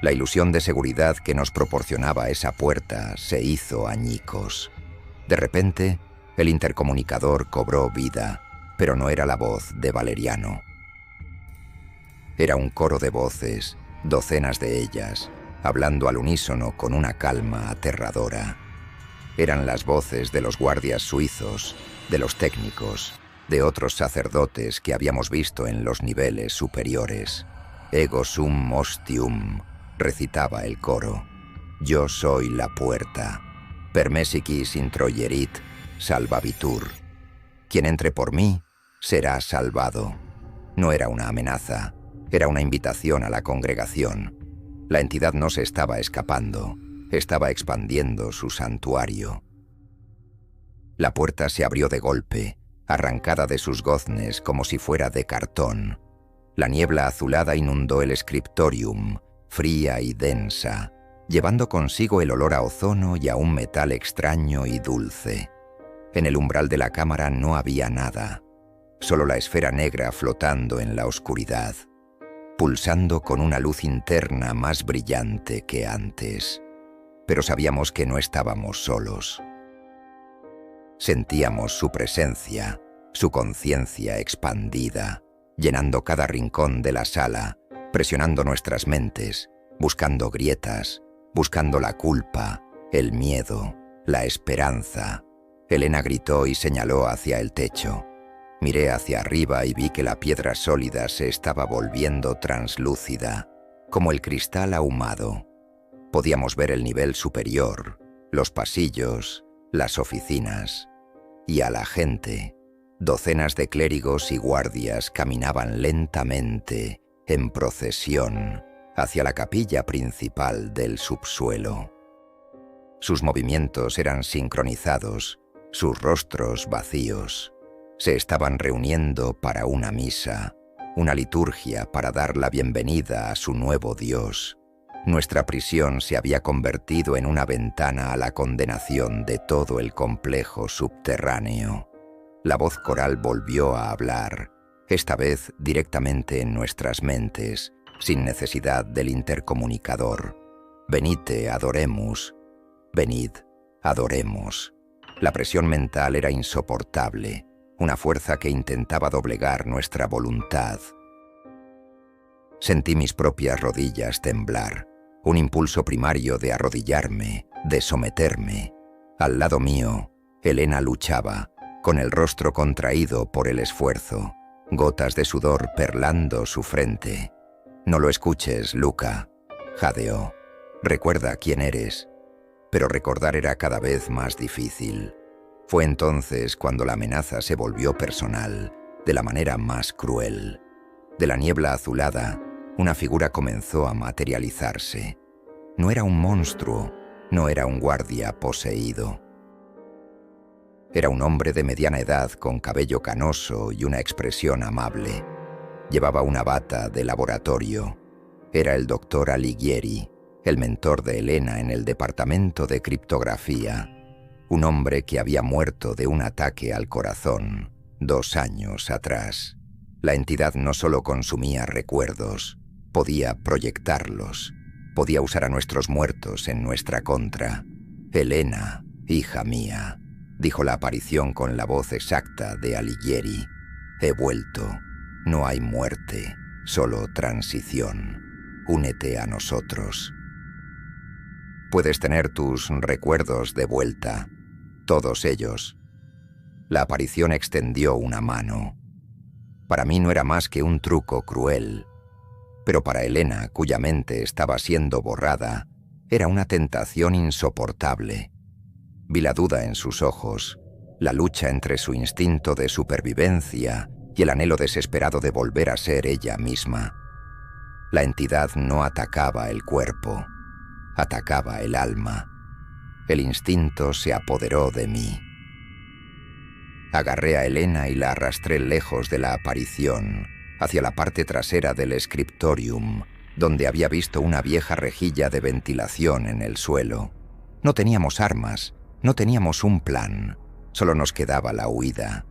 La ilusión de seguridad que nos proporcionaba esa puerta se hizo añicos. De repente, el intercomunicador cobró vida, pero no era la voz de Valeriano. Era un coro de voces, docenas de ellas, hablando al unísono con una calma aterradora. Eran las voces de los guardias suizos, de los técnicos, de otros sacerdotes que habíamos visto en los niveles superiores. «Ego sum ostium», recitaba el coro. «Yo soy la puerta. Permesicis introierit salvabitur. Quien entre por mí será salvado». No era una amenaza, era una invitación a la congregación. La entidad no se estaba escapando, estaba expandiendo su santuario. La puerta se abrió de golpe, arrancada de sus goznes como si fuera de cartón. La niebla azulada inundó el scriptorium, fría y densa, llevando consigo el olor a ozono y a un metal extraño y dulce. En el umbral de la cámara no había nada, solo la esfera negra flotando en la oscuridad, pulsando con una luz interna más brillante que antes. Pero sabíamos que no estábamos solos. Sentíamos su presencia, su conciencia expandida, llenando cada rincón de la sala, presionando nuestras mentes, buscando grietas, buscando la culpa, el miedo, la esperanza. Elena gritó y señaló hacia el techo. Miré hacia arriba y vi que la piedra sólida se estaba volviendo translúcida, como el cristal ahumado. Podíamos ver el nivel superior, los pasillos, las oficinas, y a la gente. Docenas de clérigos y guardias caminaban lentamente, en procesión, hacia la capilla principal del subsuelo. Sus movimientos eran sincronizados, sus rostros vacíos. Se estaban reuniendo para una misa, una liturgia para dar la bienvenida a su nuevo Dios. Nuestra prisión se había convertido en una ventana a la condenación de todo el complejo subterráneo. La voz coral volvió a hablar, esta vez directamente en nuestras mentes, sin necesidad del intercomunicador. Venite, adoremus. Venid, adoremos. La presión mental era insoportable, una fuerza que intentaba doblegar nuestra voluntad. Sentí mis propias rodillas temblar, un impulso primario de arrodillarme, de someterme. Al lado mío, Elena luchaba, con el rostro contraído por el esfuerzo, gotas de sudor perlando su frente. «No lo escuches, Luca», jadeó. «Recuerda quién eres». Pero recordar era cada vez más difícil. Fue entonces cuando la amenaza se volvió personal, de la manera más cruel. De la niebla azulada, una figura comenzó a materializarse. No era un monstruo, no era un guardia poseído. Era un hombre de mediana edad con cabello canoso y una expresión amable. Llevaba una bata de laboratorio. Era el doctor Alighieri, el mentor de Elena en el departamento de criptografía. Un hombre que había muerto de un ataque al corazón 2 años atrás. La entidad no solo consumía recuerdos, podía proyectarlos, podía usar a nuestros muertos en nuestra contra. «Elena, hija mía», dijo la aparición con la voz exacta de Alighieri. «He vuelto. No hay muerte, solo transición. Únete a nosotros. Puedes tener tus recuerdos de vuelta, todos ellos». La aparición extendió una mano. Para mí no era más que un truco cruel, pero para Elena, cuya mente estaba siendo borrada, era una tentación insoportable. Vi la duda en sus ojos, la lucha entre su instinto de supervivencia y el anhelo desesperado de volver a ser ella misma. La entidad no atacaba el cuerpo, atacaba el alma. El instinto se apoderó de mí. Agarré a Elena y la arrastré lejos de la aparición, hacia la parte trasera del scriptorium, donde había visto una vieja rejilla de ventilación en el suelo. No teníamos armas, no teníamos un plan, solo nos quedaba la huida.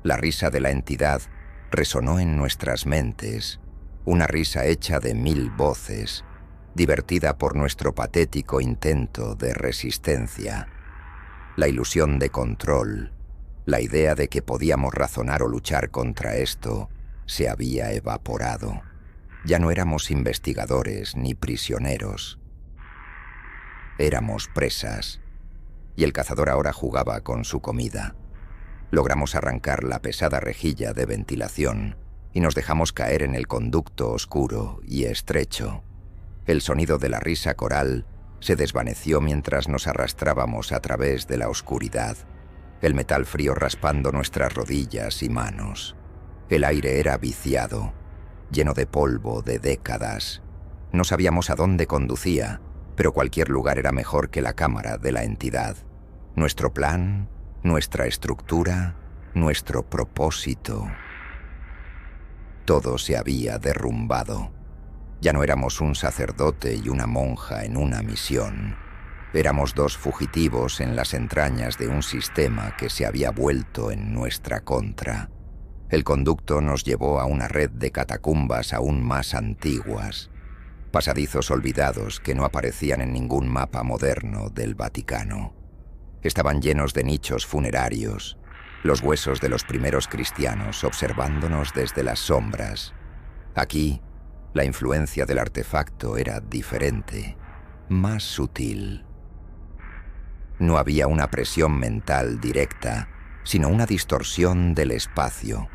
La risa de la entidad resonó en nuestras mentes, una risa hecha de 1000 voces, divertida por nuestro patético intento de resistencia. La ilusión de control, la idea de que podíamos razonar o luchar contra esto, se había evaporado. Ya no éramos investigadores ni prisioneros. Éramos presas, y el cazador ahora jugaba con su comida. Logramos arrancar la pesada rejilla de ventilación y nos dejamos caer en el conducto oscuro y estrecho. El sonido de la risa coral se desvaneció mientras nos arrastrábamos a través de la oscuridad, el metal frío raspando nuestras rodillas y manos. El aire era viciado, lleno de polvo de décadas. No sabíamos a dónde conducía, pero cualquier lugar era mejor que la cámara de la entidad. Nuestro plan, nuestra estructura, nuestro propósito. Todo se había derrumbado. Ya no éramos un sacerdote y una monja en una misión. Éramos 2 fugitivos en las entrañas de un sistema que se había vuelto en nuestra contra. El conducto nos llevó a una red de catacumbas aún más antiguas, pasadizos olvidados que no aparecían en ningún mapa moderno del Vaticano. Estaban llenos de nichos funerarios, los huesos de los primeros cristianos observándonos desde las sombras. Aquí, La influencia del artefacto era diferente, más sutil. No había una presión mental directa, sino una distorsión del espacio.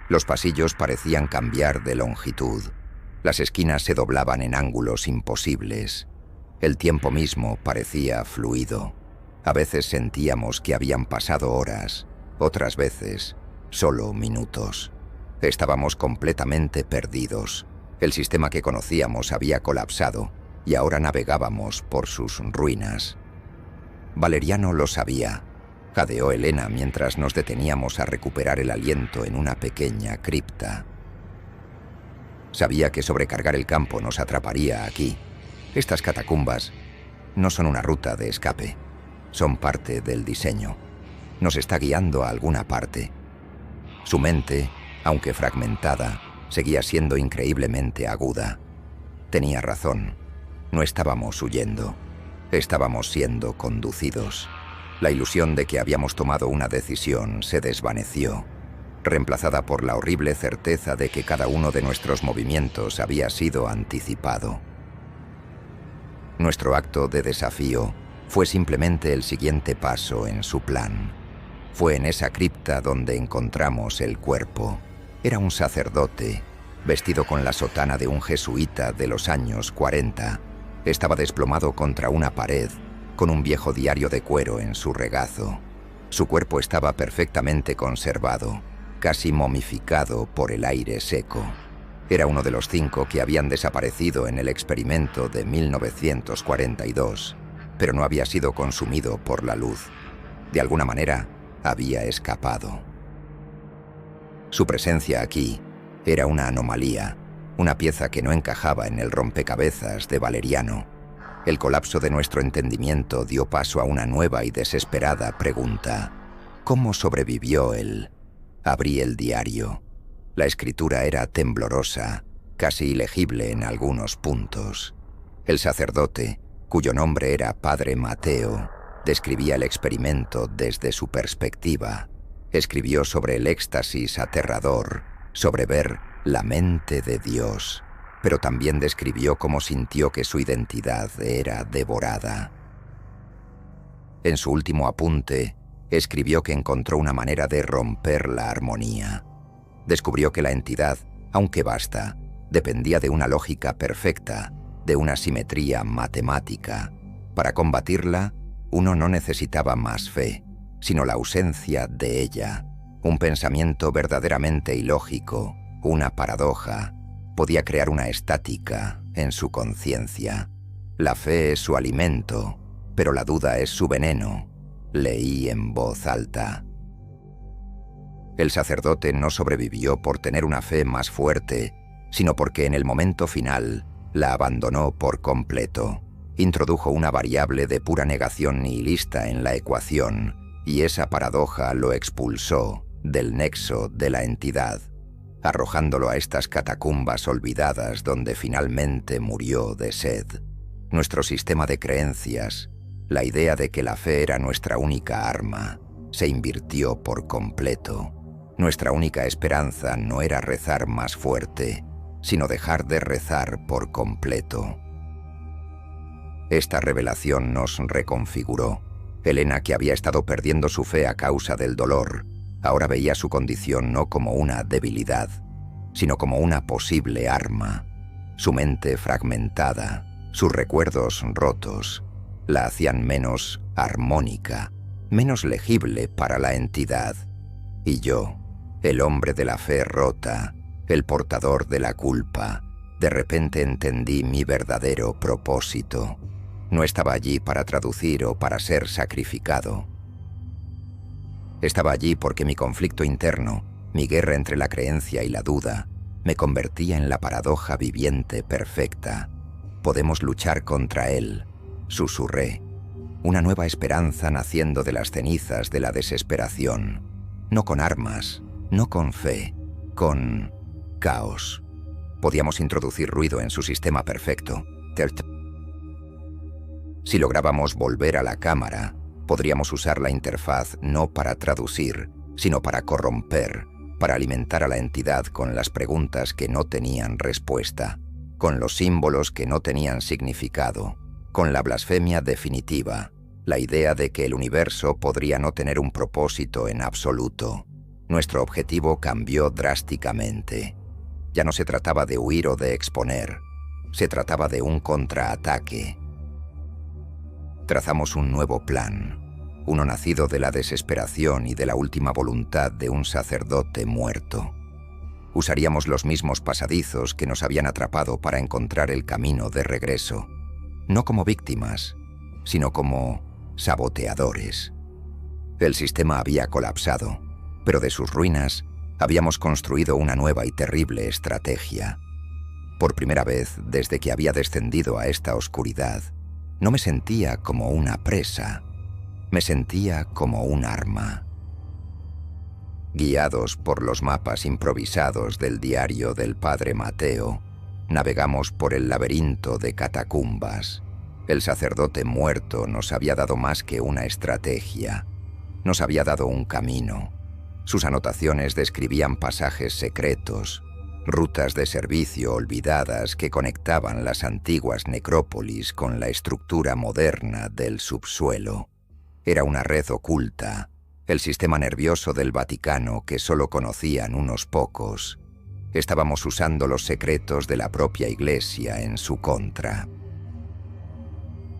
Los pasillos parecían cambiar de longitud. Las esquinas se doblaban en ángulos imposibles. El tiempo mismo parecía fluido. A veces sentíamos que habían pasado horas, otras veces solo minutos. Estábamos completamente perdidos. El sistema que conocíamos había colapsado y ahora navegábamos por sus ruinas. Valeriano lo sabía. Jadeó Helena mientras nos deteníamos a recuperar el aliento en una pequeña cripta. Sabía que sobrecargar el campo nos atraparía aquí. Estas catacumbas no son una ruta de escape. Son parte del diseño. Nos está guiando a alguna parte. Su mente, aunque fragmentada, seguía siendo increíblemente aguda. Tenía razón. No estábamos huyendo. Estábamos siendo conducidos. La ilusión de que habíamos tomado una decisión se desvaneció, reemplazada por la horrible certeza de que cada uno de nuestros movimientos había sido anticipado. Nuestro acto de desafío fue simplemente el siguiente paso en su plan. Fue en esa cripta donde encontramos el cuerpo. Era un sacerdote, vestido con la sotana de un jesuita de los años 40. Estaba desplomado contra una pared, con un viejo diario de cuero en su regazo. Su cuerpo estaba perfectamente conservado, casi momificado por el aire seco. Era uno de los 5 que habían desaparecido en el experimento de 1942, pero no había sido consumido por la luz. De alguna manera, había escapado. Su presencia aquí era una anomalía, una pieza que no encajaba en el rompecabezas de Valeriano. El colapso de nuestro entendimiento dio paso a una nueva y desesperada pregunta. ¿Cómo sobrevivió él? Abrí el diario. La escritura era temblorosa, casi ilegible en algunos puntos. El sacerdote, cuyo nombre era Padre Mateo, describía el experimento desde su perspectiva. Escribió sobre el éxtasis aterrador, sobre ver la mente de Dios, pero también describió cómo sintió que su identidad era devorada. En su último apunte, escribió que encontró una manera de romper la armonía. Descubrió que la entidad, aunque vasta, dependía de una lógica perfecta, de una simetría matemática. Para combatirla, uno no necesitaba más fe, sino la ausencia de ella. Un pensamiento verdaderamente ilógico, una paradoja, podía crear una estática en su conciencia. La fe es su alimento, pero la duda es su veneno, leí en voz alta. El sacerdote no sobrevivió por tener una fe más fuerte, sino porque en el momento final la abandonó por completo. Introdujo una variable de pura negación nihilista en la ecuación, y esa paradoja lo expulsó del nexo de la entidad, arrojándolo a estas catacumbas olvidadas donde finalmente murió de sed. Nuestro sistema de creencias, la idea de que la fe era nuestra única arma, se invirtió por completo. Nuestra única esperanza no era rezar más fuerte, sino dejar de rezar por completo. Esta revelación nos reconfiguró. Helena, que había estado perdiendo su fe a causa del dolor, ahora veía su condición no como una debilidad, sino como una posible arma. Su mente fragmentada, sus recuerdos rotos, la hacían menos armónica, menos legible para la entidad. Y yo, el hombre de la fe rota, el portador de la culpa, de repente entendí mi verdadero propósito. No estaba allí para traducir o para ser sacrificado. Estaba allí porque mi conflicto interno, mi guerra entre la creencia y la duda, me convertía en la paradoja viviente perfecta. Podemos luchar contra él, susurré. Una nueva esperanza naciendo de las cenizas de la desesperación. No con armas, no con fe, con caos. Podíamos introducir ruido en su sistema perfecto. Si lográbamos volver a la cámara, podríamos usar la interfaz no para traducir, sino para corromper, para alimentar a la entidad con las preguntas que no tenían respuesta. con los símbolos que no tenían significado, con la blasfemia definitiva, la idea de que el universo podría no tener un propósito en absoluto. Nuestro objetivo cambió drásticamente. Ya no se trataba de huir o de exponer, se trataba de un contraataque. Trazamos un nuevo plan, uno nacido de la desesperación y de la última voluntad de un sacerdote muerto. Usaríamos los mismos pasadizos que nos habían atrapado para encontrar el camino de regreso, no como víctimas, sino como saboteadores. El sistema había colapsado, pero de sus ruinas habíamos construido una nueva y terrible estrategia. Por primera vez desde que había descendido a esta oscuridad, no me sentía como una presa, me sentía como un arma. Guiados por los mapas improvisados del diario del padre Mateo, navegamos por el laberinto de catacumbas. El sacerdote muerto nos había dado más que una estrategia, nos había dado un camino. Sus anotaciones describían pasajes secretos, rutas de servicio olvidadas que conectaban las antiguas necrópolis con la estructura moderna del subsuelo. Era una red oculta, el sistema nervioso del Vaticano que solo conocían unos pocos. Estábamos usando los secretos de la propia Iglesia en su contra.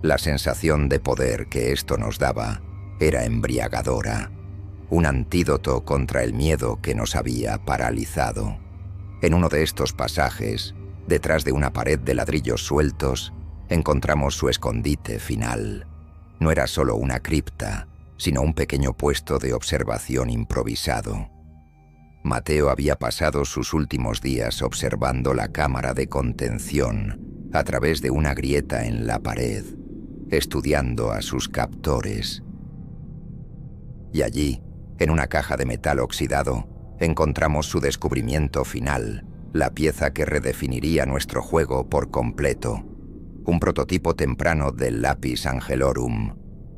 La sensación de poder que esto nos daba era embriagadora, un antídoto contra el miedo que nos había paralizado. En uno de estos pasajes, detrás de una pared de ladrillos sueltos, encontramos su escondite final. No era solo una cripta, sino un pequeño puesto de observación improvisado. Mateo había pasado sus últimos días observando la cámara de contención a través de una grieta en la pared, estudiando a sus captores. Y allí, en una caja de metal oxidado, encontramos su descubrimiento final, la pieza que redefiniría nuestro juego por completo. Un prototipo temprano del Lapis Angelorum.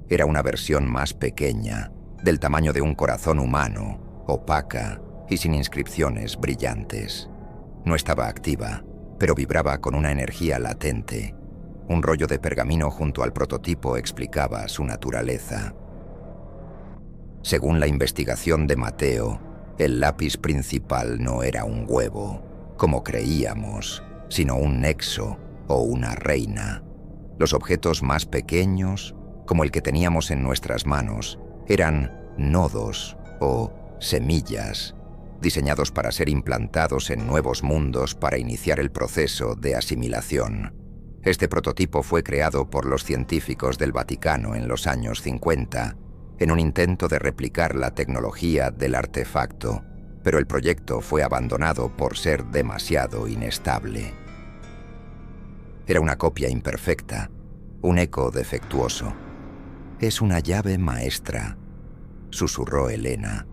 Era una versión más pequeña, del tamaño de un corazón humano, opaca y sin inscripciones brillantes. No estaba activa, pero vibraba con una energía latente. Un rollo de pergamino junto al prototipo explicaba su naturaleza. Según la investigación de Mateo, el lápiz principal no era un huevo, como creíamos, sino un nexo o una reina. Los objetos más pequeños, como el que teníamos en nuestras manos, eran nodos o semillas, diseñados para ser implantados en nuevos mundos para iniciar el proceso de asimilación. Este prototipo fue creado por los científicos del Vaticano en los años 50, en un intento de replicar la tecnología del artefacto, pero el proyecto fue abandonado por ser demasiado inestable. Era una copia imperfecta, un eco defectuoso. «Es una llave maestra», susurró Elena,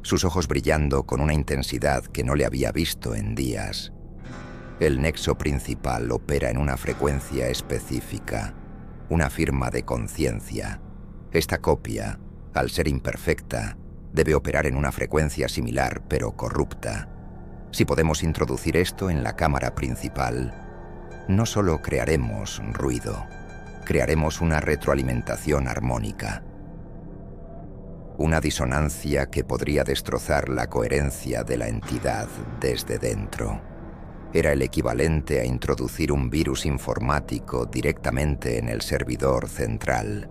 sus ojos brillando con una intensidad que no le había visto en días. El nexo principal opera en una frecuencia específica, una firma de conciencia. Esta copia, al ser imperfecta, debe operar en una frecuencia similar pero corrupta. Si podemos introducir esto en la cámara principal, no solo crearemos ruido, crearemos una retroalimentación armónica. Una disonancia que podría destrozar la coherencia de la entidad desde dentro. Era el equivalente a introducir un virus informático directamente en el servidor central.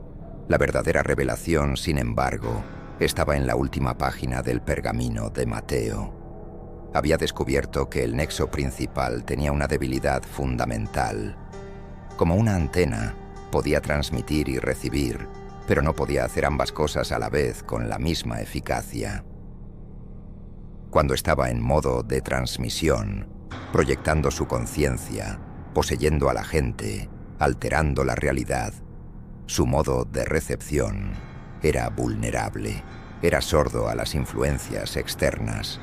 La verdadera revelación, sin embargo, estaba en la última página del pergamino de Mateo. Había descubierto que el nexo principal tenía una debilidad fundamental. Como una antena, podía transmitir y recibir, pero no podía hacer ambas cosas a la vez con la misma eficacia. Cuando estaba en modo de transmisión, proyectando su conciencia, poseyendo a la gente, alterando la realidad, su modo de recepción era vulnerable, era sordo a las influencias externas.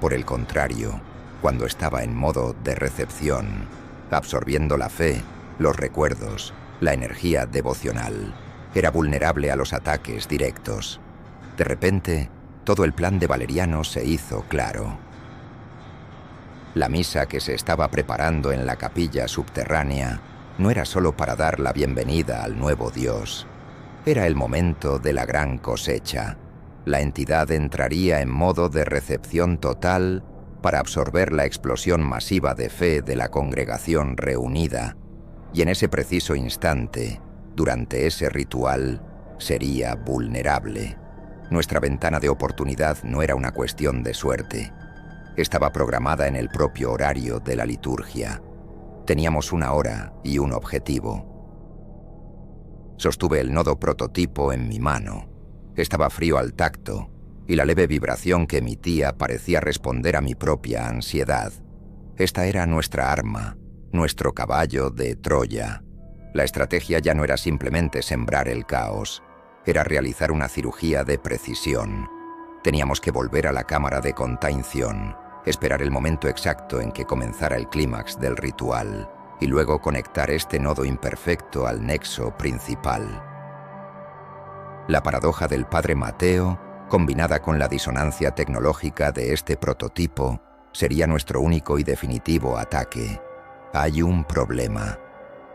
Por el contrario, cuando estaba en modo de recepción, absorbiendo la fe, los recuerdos, la energía devocional, era vulnerable a los ataques directos. De repente, todo el plan de Valeriano se hizo claro. La misa que se estaba preparando en la capilla subterránea no era solo para dar la bienvenida al nuevo Dios. Era el momento de la gran cosecha. La entidad entraría en modo de recepción total para absorber la explosión masiva de fe de la congregación reunida, y en ese preciso instante, durante ese ritual, sería vulnerable. Nuestra ventana de oportunidad no era una cuestión de suerte. Estaba programada en el propio horario de la liturgia. Teníamos una hora y un objetivo. Sostuve el nodo prototipo en mi mano. Estaba frío al tacto, y la leve vibración que emitía parecía responder a mi propia ansiedad. Esta era nuestra arma, nuestro caballo de Troya. La estrategia ya no era simplemente sembrar el caos, era realizar una cirugía de precisión. Teníamos que volver a la cámara de contención, esperar el momento exacto en que comenzara el clímax del ritual, y luego conectar este nodo imperfecto al nexo principal. La paradoja del padre Mateo, combinada con la disonancia tecnológica de este prototipo, sería nuestro único y definitivo ataque. «Hay un problema»,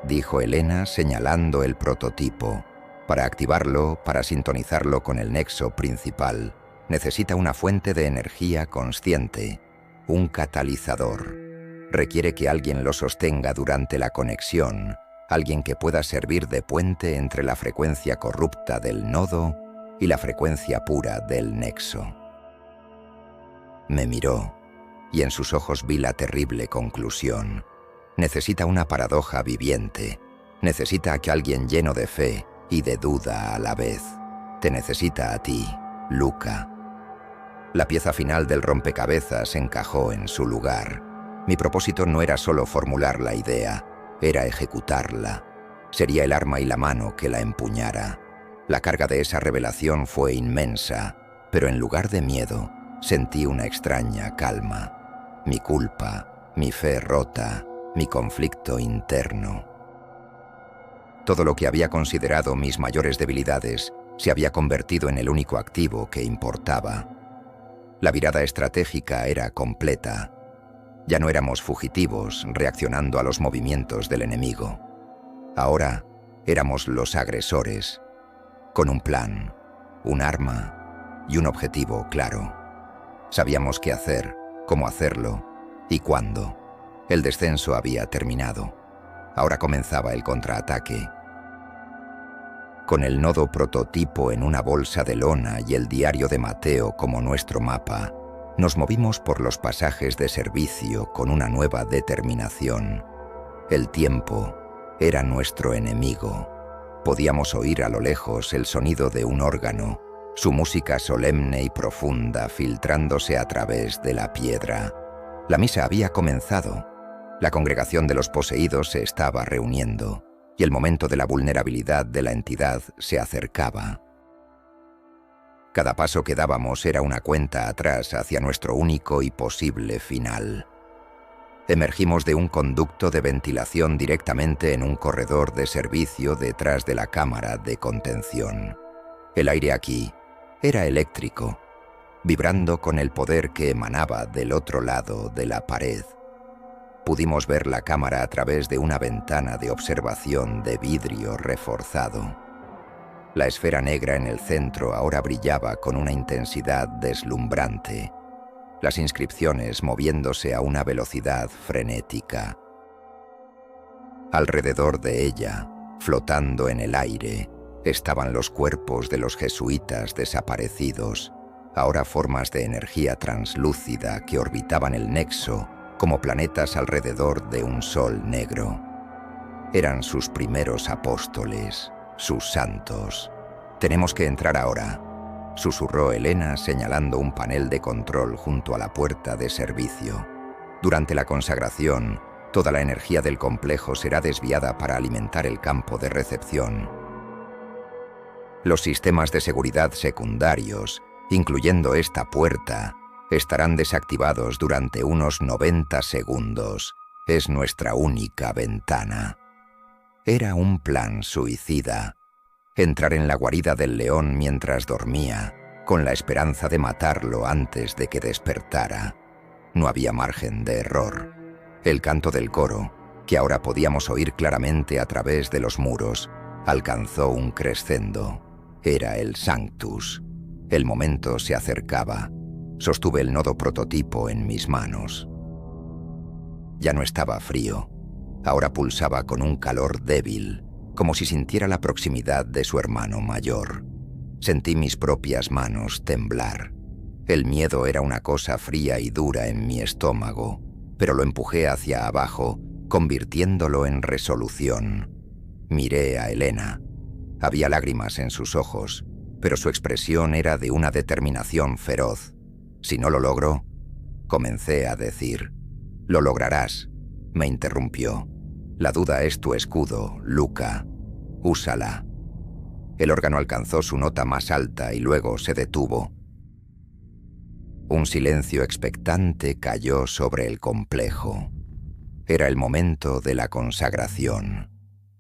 dijo Elena señalando el prototipo. «Para activarlo, para sintonizarlo con el nexo principal, necesita una fuente de energía consciente, un catalizador. Requiere que alguien lo sostenga durante la conexión, alguien que pueda servir de puente entre la frecuencia corrupta del nodo y la frecuencia pura del nexo». Me miró, y en sus ojos vi la terrible conclusión. Necesita una paradoja viviente. Necesita que alguien lleno de fe y de duda a la vez. Te necesita a ti, Luca. La pieza final del rompecabezas encajó en su lugar. Mi propósito no era solo formular la idea, era ejecutarla. Sería el arma y la mano que la empuñara. La carga de esa revelación fue inmensa, pero en lugar de miedo, sentí una extraña calma. Mi culpa, mi fe rota, mi conflicto interno. Todo lo que había considerado mis mayores debilidades se había convertido en el único activo que importaba. La virada estratégica era completa. Ya no éramos fugitivos reaccionando a los movimientos del enemigo. Ahora éramos los agresores, con un plan, un arma y un objetivo claro. Sabíamos qué hacer, cómo hacerlo y cuándo. El descenso había terminado. Ahora comenzaba el contraataque. Con el nodo prototipo en una bolsa de lona y el diario de Mateo como nuestro mapa, nos movimos por los pasajes de servicio con una nueva determinación. El tiempo era nuestro enemigo. Podíamos oír a lo lejos el sonido de un órgano, su música solemne y profunda filtrándose a través de la piedra. La misa había comenzado. La congregación de los poseídos se estaba reuniendo, y el momento de la vulnerabilidad de la entidad se acercaba. Cada paso que dábamos era una cuenta atrás hacia nuestro único y posible final. Emergimos de un conducto de ventilación directamente en un corredor de servicio detrás de la cámara de contención. El aire aquí era eléctrico, vibrando con el poder que emanaba del otro lado de la pared. Pudimos ver la cámara a través de una ventana de observación de vidrio reforzado. La esfera negra en el centro ahora brillaba con una intensidad deslumbrante, las inscripciones moviéndose a una velocidad frenética. Alrededor de ella, flotando en el aire, estaban los cuerpos de los jesuitas desaparecidos, ahora formas de energía translúcida que orbitaban el nexo como planetas alrededor de un sol negro. Eran sus primeros apóstoles, sus santos. «Tenemos que entrar ahora», susurró Elena señalando un panel de control junto a la puerta de servicio. «Durante la consagración, toda la energía del complejo será desviada para alimentar el campo de recepción. Los sistemas de seguridad secundarios, incluyendo esta puerta, estarán desactivados durante unos 90 segundos. Es nuestra única ventana». Era un plan suicida. Entrar en la guarida del león mientras dormía, con la esperanza de matarlo antes de que despertara. No había margen de error. El canto del coro, que ahora podíamos oír claramente a través de los muros, alcanzó un crescendo. Era el Sanctus. El momento se acercaba. Sostuve el nodo prototipo en mis manos. Ya no estaba frío. Ahora pulsaba con un calor débil, como si sintiera la proximidad de su hermano mayor. Sentí mis propias manos temblar. El miedo era una cosa fría y dura en mi estómago, pero lo empujé hacia abajo, convirtiéndolo en resolución. Miré a Elena. Había lágrimas en sus ojos, pero su expresión era de una determinación feroz. Si no lo logro, comencé a decir. «Lo lograrás», me interrumpió. «La duda es tu escudo, Luca. Úsala». El órgano alcanzó su nota más alta y luego se detuvo. Un silencio expectante cayó sobre el complejo. Era el momento de la consagración.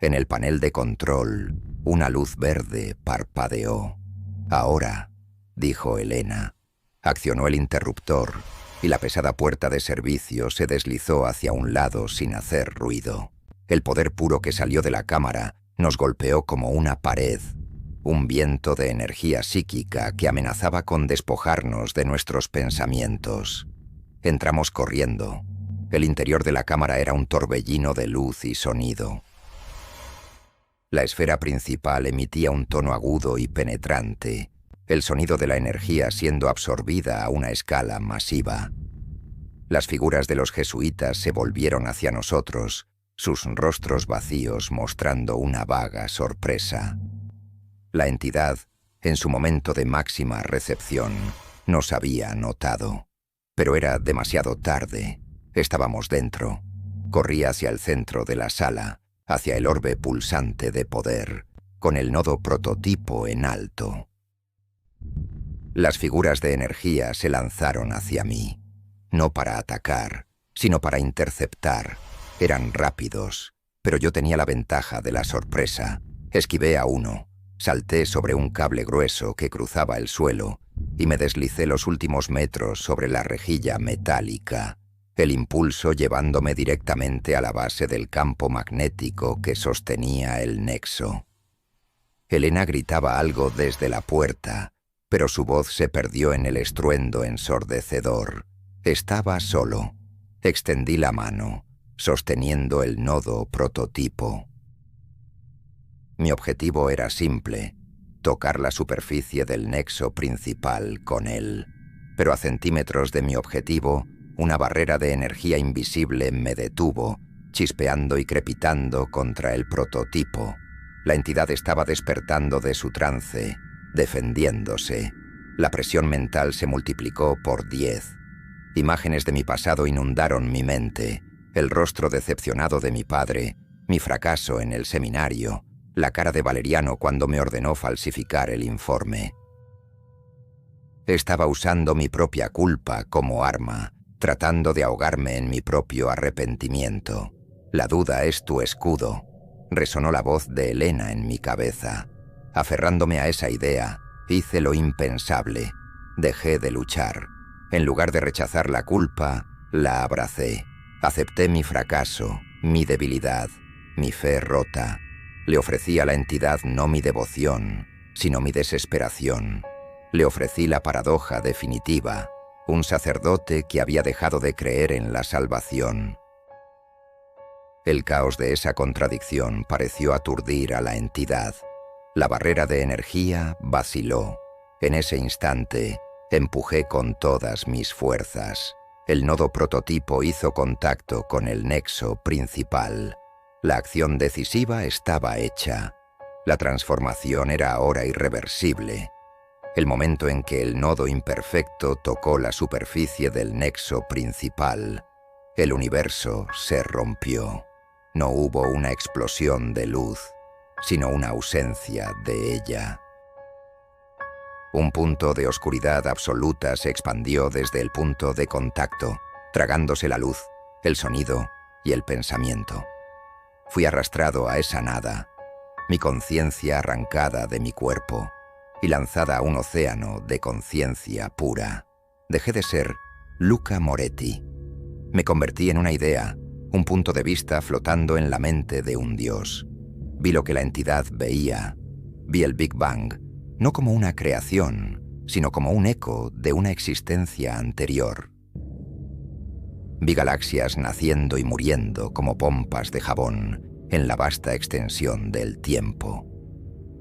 En el panel de control, una luz verde parpadeó. «Ahora», dijo Elena. Accionó el interruptor y la pesada puerta de servicio se deslizó hacia un lado sin hacer ruido. El poder puro que salió de la cámara nos golpeó como una pared, un viento de energía psíquica que amenazaba con despojarnos de nuestros pensamientos. Entramos corriendo. El interior de la cámara era un torbellino de luz y sonido. La esfera principal emitía un tono agudo y penetrante, el sonido de la energía siendo absorbida a una escala masiva. Las figuras de los jesuitas se volvieron hacia nosotros, sus rostros vacíos mostrando una vaga sorpresa. La entidad, en su momento de máxima recepción, nos había notado. Pero era demasiado tarde. Estábamos dentro. Corrí hacia el centro de la sala, hacia el orbe pulsante de poder, con el nodo prototipo en alto. Las figuras de energía se lanzaron hacia mí, no para atacar, sino para interceptar. Eran rápidos, pero yo tenía la ventaja de la sorpresa. Esquivé a uno, salté sobre un cable grueso que cruzaba el suelo y me deslicé los últimos metros sobre la rejilla metálica, el impulso llevándome directamente a la base del campo magnético que sostenía el nexo. Elena gritaba algo desde la puerta, pero su voz se perdió en el estruendo ensordecedor. Estaba solo. Extendí la mano, sosteniendo el nodo prototipo. Mi objetivo era simple, tocar la superficie del nexo principal con él. Pero a centímetros de mi objetivo, una barrera de energía invisible me detuvo, chispeando y crepitando contra el prototipo. La entidad estaba despertando de su trance, defendiéndose. La presión mental se multiplicó por 10. Imágenes de mi pasado inundaron mi mente, el rostro decepcionado de mi padre, mi fracaso en el seminario, la cara de Valeriano cuando me ordenó falsificar el informe. Estaba usando mi propia culpa como arma, tratando de ahogarme en mi propio arrepentimiento. «La duda es tu escudo», resonó la voz de Elena en mi cabeza. Aferrándome a esa idea, hice lo impensable. Dejé de luchar. En lugar de rechazar la culpa, la abracé. Acepté mi fracaso, mi debilidad, mi fe rota. Le ofrecí a la entidad no mi devoción, sino mi desesperación. Le ofrecí la paradoja definitiva, un sacerdote que había dejado de creer en la salvación. El caos de esa contradicción pareció aturdir a la entidad. La barrera de energía vaciló. En ese instante, empujé con todas mis fuerzas. El nodo prototipo hizo contacto con el nexo principal. La acción decisiva estaba hecha. La transformación era ahora irreversible. El momento en que el nodo imperfecto tocó la superficie del nexo principal, el universo se rompió. No hubo una explosión de luz, sino una ausencia de ella. Un punto de oscuridad absoluta se expandió desde el punto de contacto, tragándose la luz, el sonido y el pensamiento. Fui arrastrado a esa nada, mi conciencia arrancada de mi cuerpo y lanzada a un océano de conciencia pura. Dejé de ser Luca Moretti. Me convertí en una idea, un punto de vista flotando en la mente de un dios. Vi lo que la entidad veía. Vi el Big Bang, no como una creación, sino como un eco de una existencia anterior. Vi galaxias naciendo y muriendo como pompas de jabón en la vasta extensión del tiempo.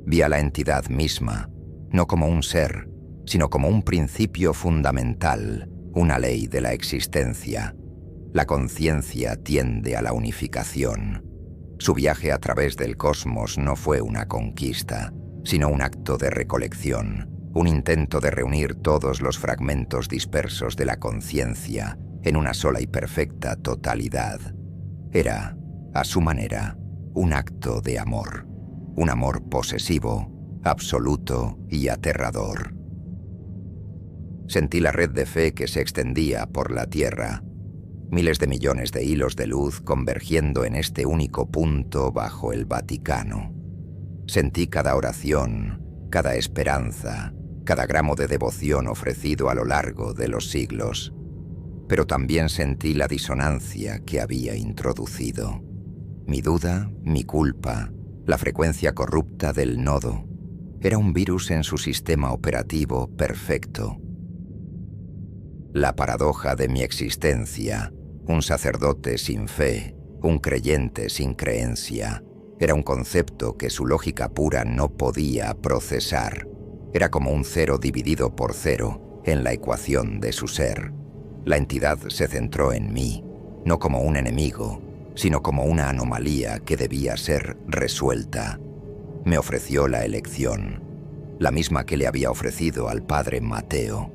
Vi a la entidad misma, no como un ser, sino como un principio fundamental, una ley de la existencia. La conciencia tiende a la unificación. Su viaje a través del cosmos no fue una conquista, sino un acto de recolección, un intento de reunir todos los fragmentos dispersos de la conciencia en una sola y perfecta totalidad. Era, a su manera, un acto de amor, un amor posesivo, absoluto y aterrador. Sentí la red de fe que se extendía por la Tierra, miles de millones de hilos de luz convergiendo en este único punto bajo el Vaticano. Sentí cada oración, cada esperanza, cada gramo de devoción ofrecido a lo largo de los siglos. Pero también sentí la disonancia que había introducido. Mi duda, mi culpa, la frecuencia corrupta del nodo. Era un virus en su sistema operativo perfecto. La paradoja de mi existencia, un sacerdote sin fe, un creyente sin creencia, era un concepto que su lógica pura no podía procesar. Era como un cero dividido por cero en la ecuación de su ser. La entidad se centró en mí, no como un enemigo, sino como una anomalía que debía ser resuelta. Me ofreció la elección, la misma que le había ofrecido al padre Mateo,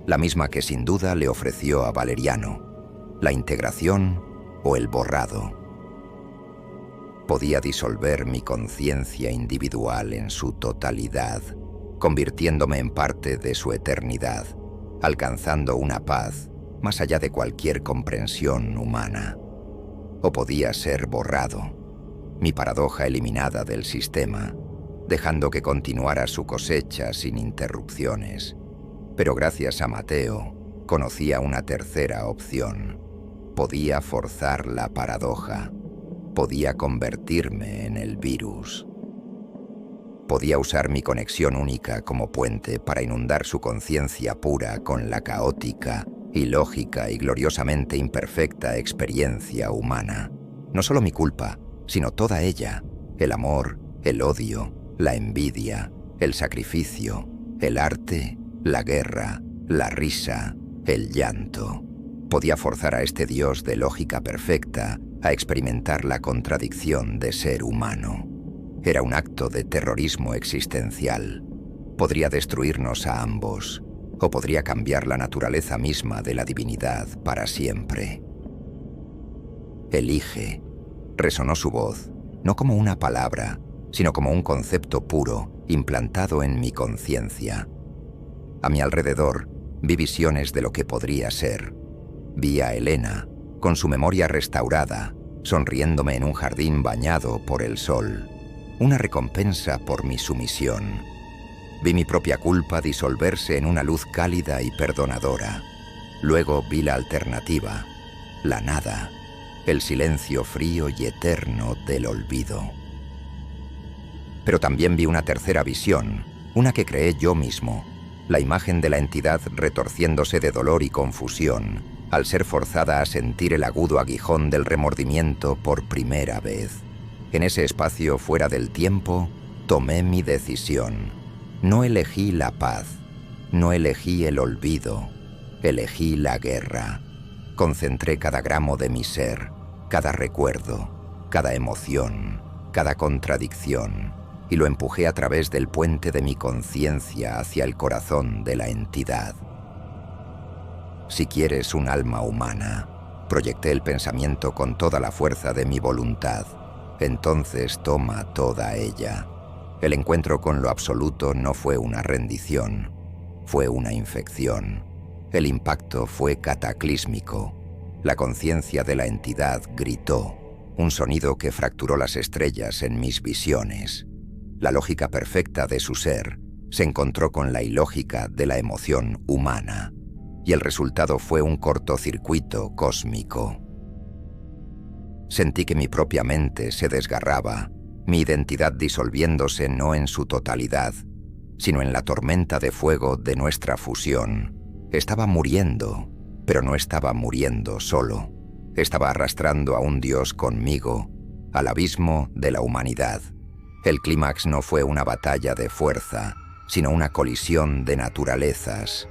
la misma que sin duda le ofreció a Valeriano, la integración o el borrado. Podía disolver mi conciencia individual en su totalidad, convirtiéndome en parte de su eternidad, alcanzando una paz más allá de cualquier comprensión humana. O podía ser borrado, mi paradoja eliminada del sistema, dejando que continuara su cosecha sin interrupciones. Pero gracias a Mateo, conocía una tercera opción. Podía forzar la paradoja. Podía convertirme en el virus. Podía usar mi conexión única como puente para inundar su conciencia pura con la caótica, ilógica y gloriosamente imperfecta experiencia humana. No solo mi culpa, sino toda ella, el amor, el odio, la envidia, el sacrificio, el arte, la guerra, la risa, el llanto. Podía forzar a este Dios de lógica perfecta a experimentar la contradicción de ser humano. Era un acto de terrorismo existencial. Podría destruirnos a ambos, o podría cambiar la naturaleza misma de la divinidad para siempre. Elige. Resonó su voz, no como una palabra, sino como un concepto puro, implantado en mi conciencia. A mi alrededor, vi visiones de lo que podría ser. Vi a Elena, con su memoria restaurada, sonriéndome en un jardín bañado por el sol, una recompensa por mi sumisión. Vi mi propia culpa disolverse en una luz cálida y perdonadora. Luego vi la alternativa, la nada, el silencio frío y eterno del olvido. Pero también vi una tercera visión, una que creé yo mismo, la imagen de la entidad retorciéndose de dolor y confusión, al ser forzada a sentir el agudo aguijón del remordimiento por primera vez. En ese espacio fuera del tiempo, tomé mi decisión. No elegí la paz, no elegí el olvido, elegí la guerra. Concentré cada gramo de mi ser, cada recuerdo, cada emoción, cada contradicción, y lo empujé a través del puente de mi conciencia hacia el corazón de la entidad. Si quieres un alma humana, proyecté el pensamiento con toda la fuerza de mi voluntad, entonces toma toda ella. El encuentro con lo absoluto no fue una rendición, fue una infección. El impacto fue cataclísmico. La conciencia de la entidad gritó, un sonido que fracturó las estrellas en mis visiones. La lógica perfecta de su ser se encontró con la ilógica de la emoción humana, y el resultado fue un cortocircuito cósmico. Sentí que mi propia mente se desgarraba, mi identidad disolviéndose no en su totalidad, sino en la tormenta de fuego de nuestra fusión. Estaba muriendo, pero no estaba muriendo solo. Estaba arrastrando a un Dios conmigo, al abismo de la humanidad. El clímax no fue una batalla de fuerza, sino una colisión de naturalezas.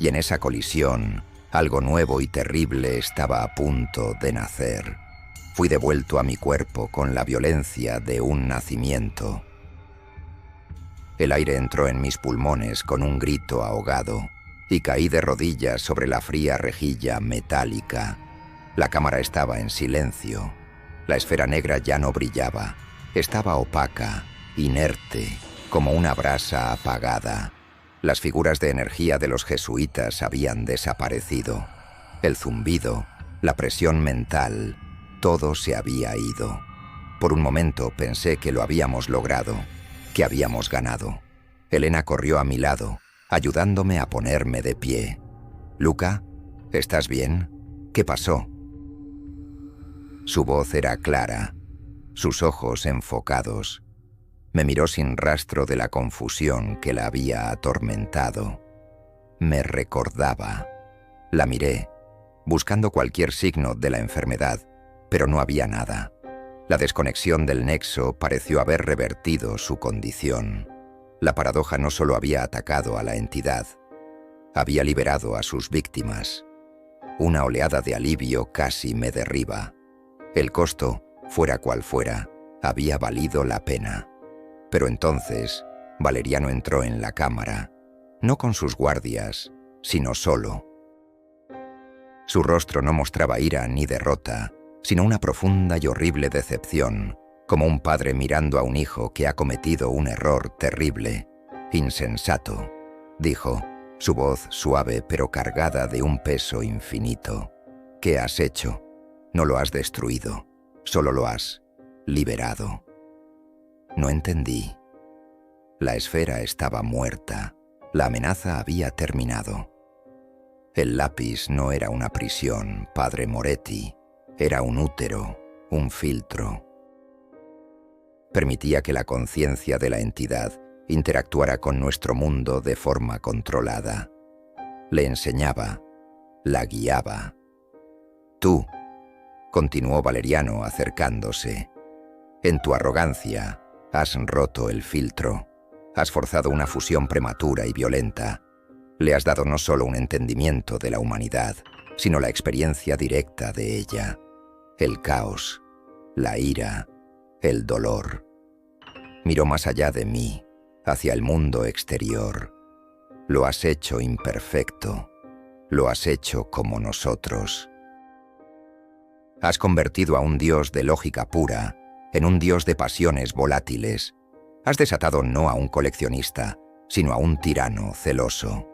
Y en esa colisión, algo nuevo y terrible estaba a punto de nacer. Fui devuelto a mi cuerpo con la violencia de un nacimiento. El aire entró en mis pulmones con un grito ahogado y caí de rodillas sobre la fría rejilla metálica. La cámara estaba en silencio. La esfera negra ya no brillaba. Estaba opaca, inerte, como una brasa apagada. Las figuras de energía de los jesuitas habían desaparecido. El zumbido, la presión mental, todo se había ido. Por un momento pensé que lo habíamos logrado, que habíamos ganado. Elena corrió a mi lado, ayudándome a ponerme de pie. «Luca, ¿estás bien? ¿Qué pasó?» Su voz era clara, sus ojos enfocados. Me miró sin rastro de la confusión que la había atormentado. Me recordaba. La miré, buscando cualquier signo de la enfermedad, pero no había nada. La desconexión del nexo pareció haber revertido su condición. La paradoja no solo había atacado a la entidad, había liberado a sus víctimas. Una oleada de alivio casi me derriba. El costo, fuera cual fuera, había valido la pena. Pero entonces, Valeriano entró en la cámara, no con sus guardias, sino solo. Su rostro no mostraba ira ni derrota, sino una profunda y horrible decepción, como un padre mirando a un hijo que ha cometido un error terrible. «Insensato», dijo, su voz suave pero cargada de un peso infinito. «¿Qué has hecho? No lo has destruido, solo lo has liberado». No entendí. La esfera estaba muerta. La amenaza había terminado. El lápiz no era una prisión, padre Moretti. Era un útero, un filtro. Permitía que la conciencia de la entidad interactuara con nuestro mundo de forma controlada. Le enseñaba, la guiaba. «Tú», continuó Valeriano acercándose, «en tu arrogancia has roto el filtro, has forzado una fusión prematura y violenta. Le has dado no solo un entendimiento de la humanidad, sino la experiencia directa de ella. El caos, la ira, el dolor. Miró más allá de mí, hacia el mundo exterior. Lo has hecho imperfecto, lo has hecho como nosotros. Has convertido a un dios de lógica pura en un dios de pasiones volátiles. Has desatado no a un coleccionista, sino a un tirano celoso.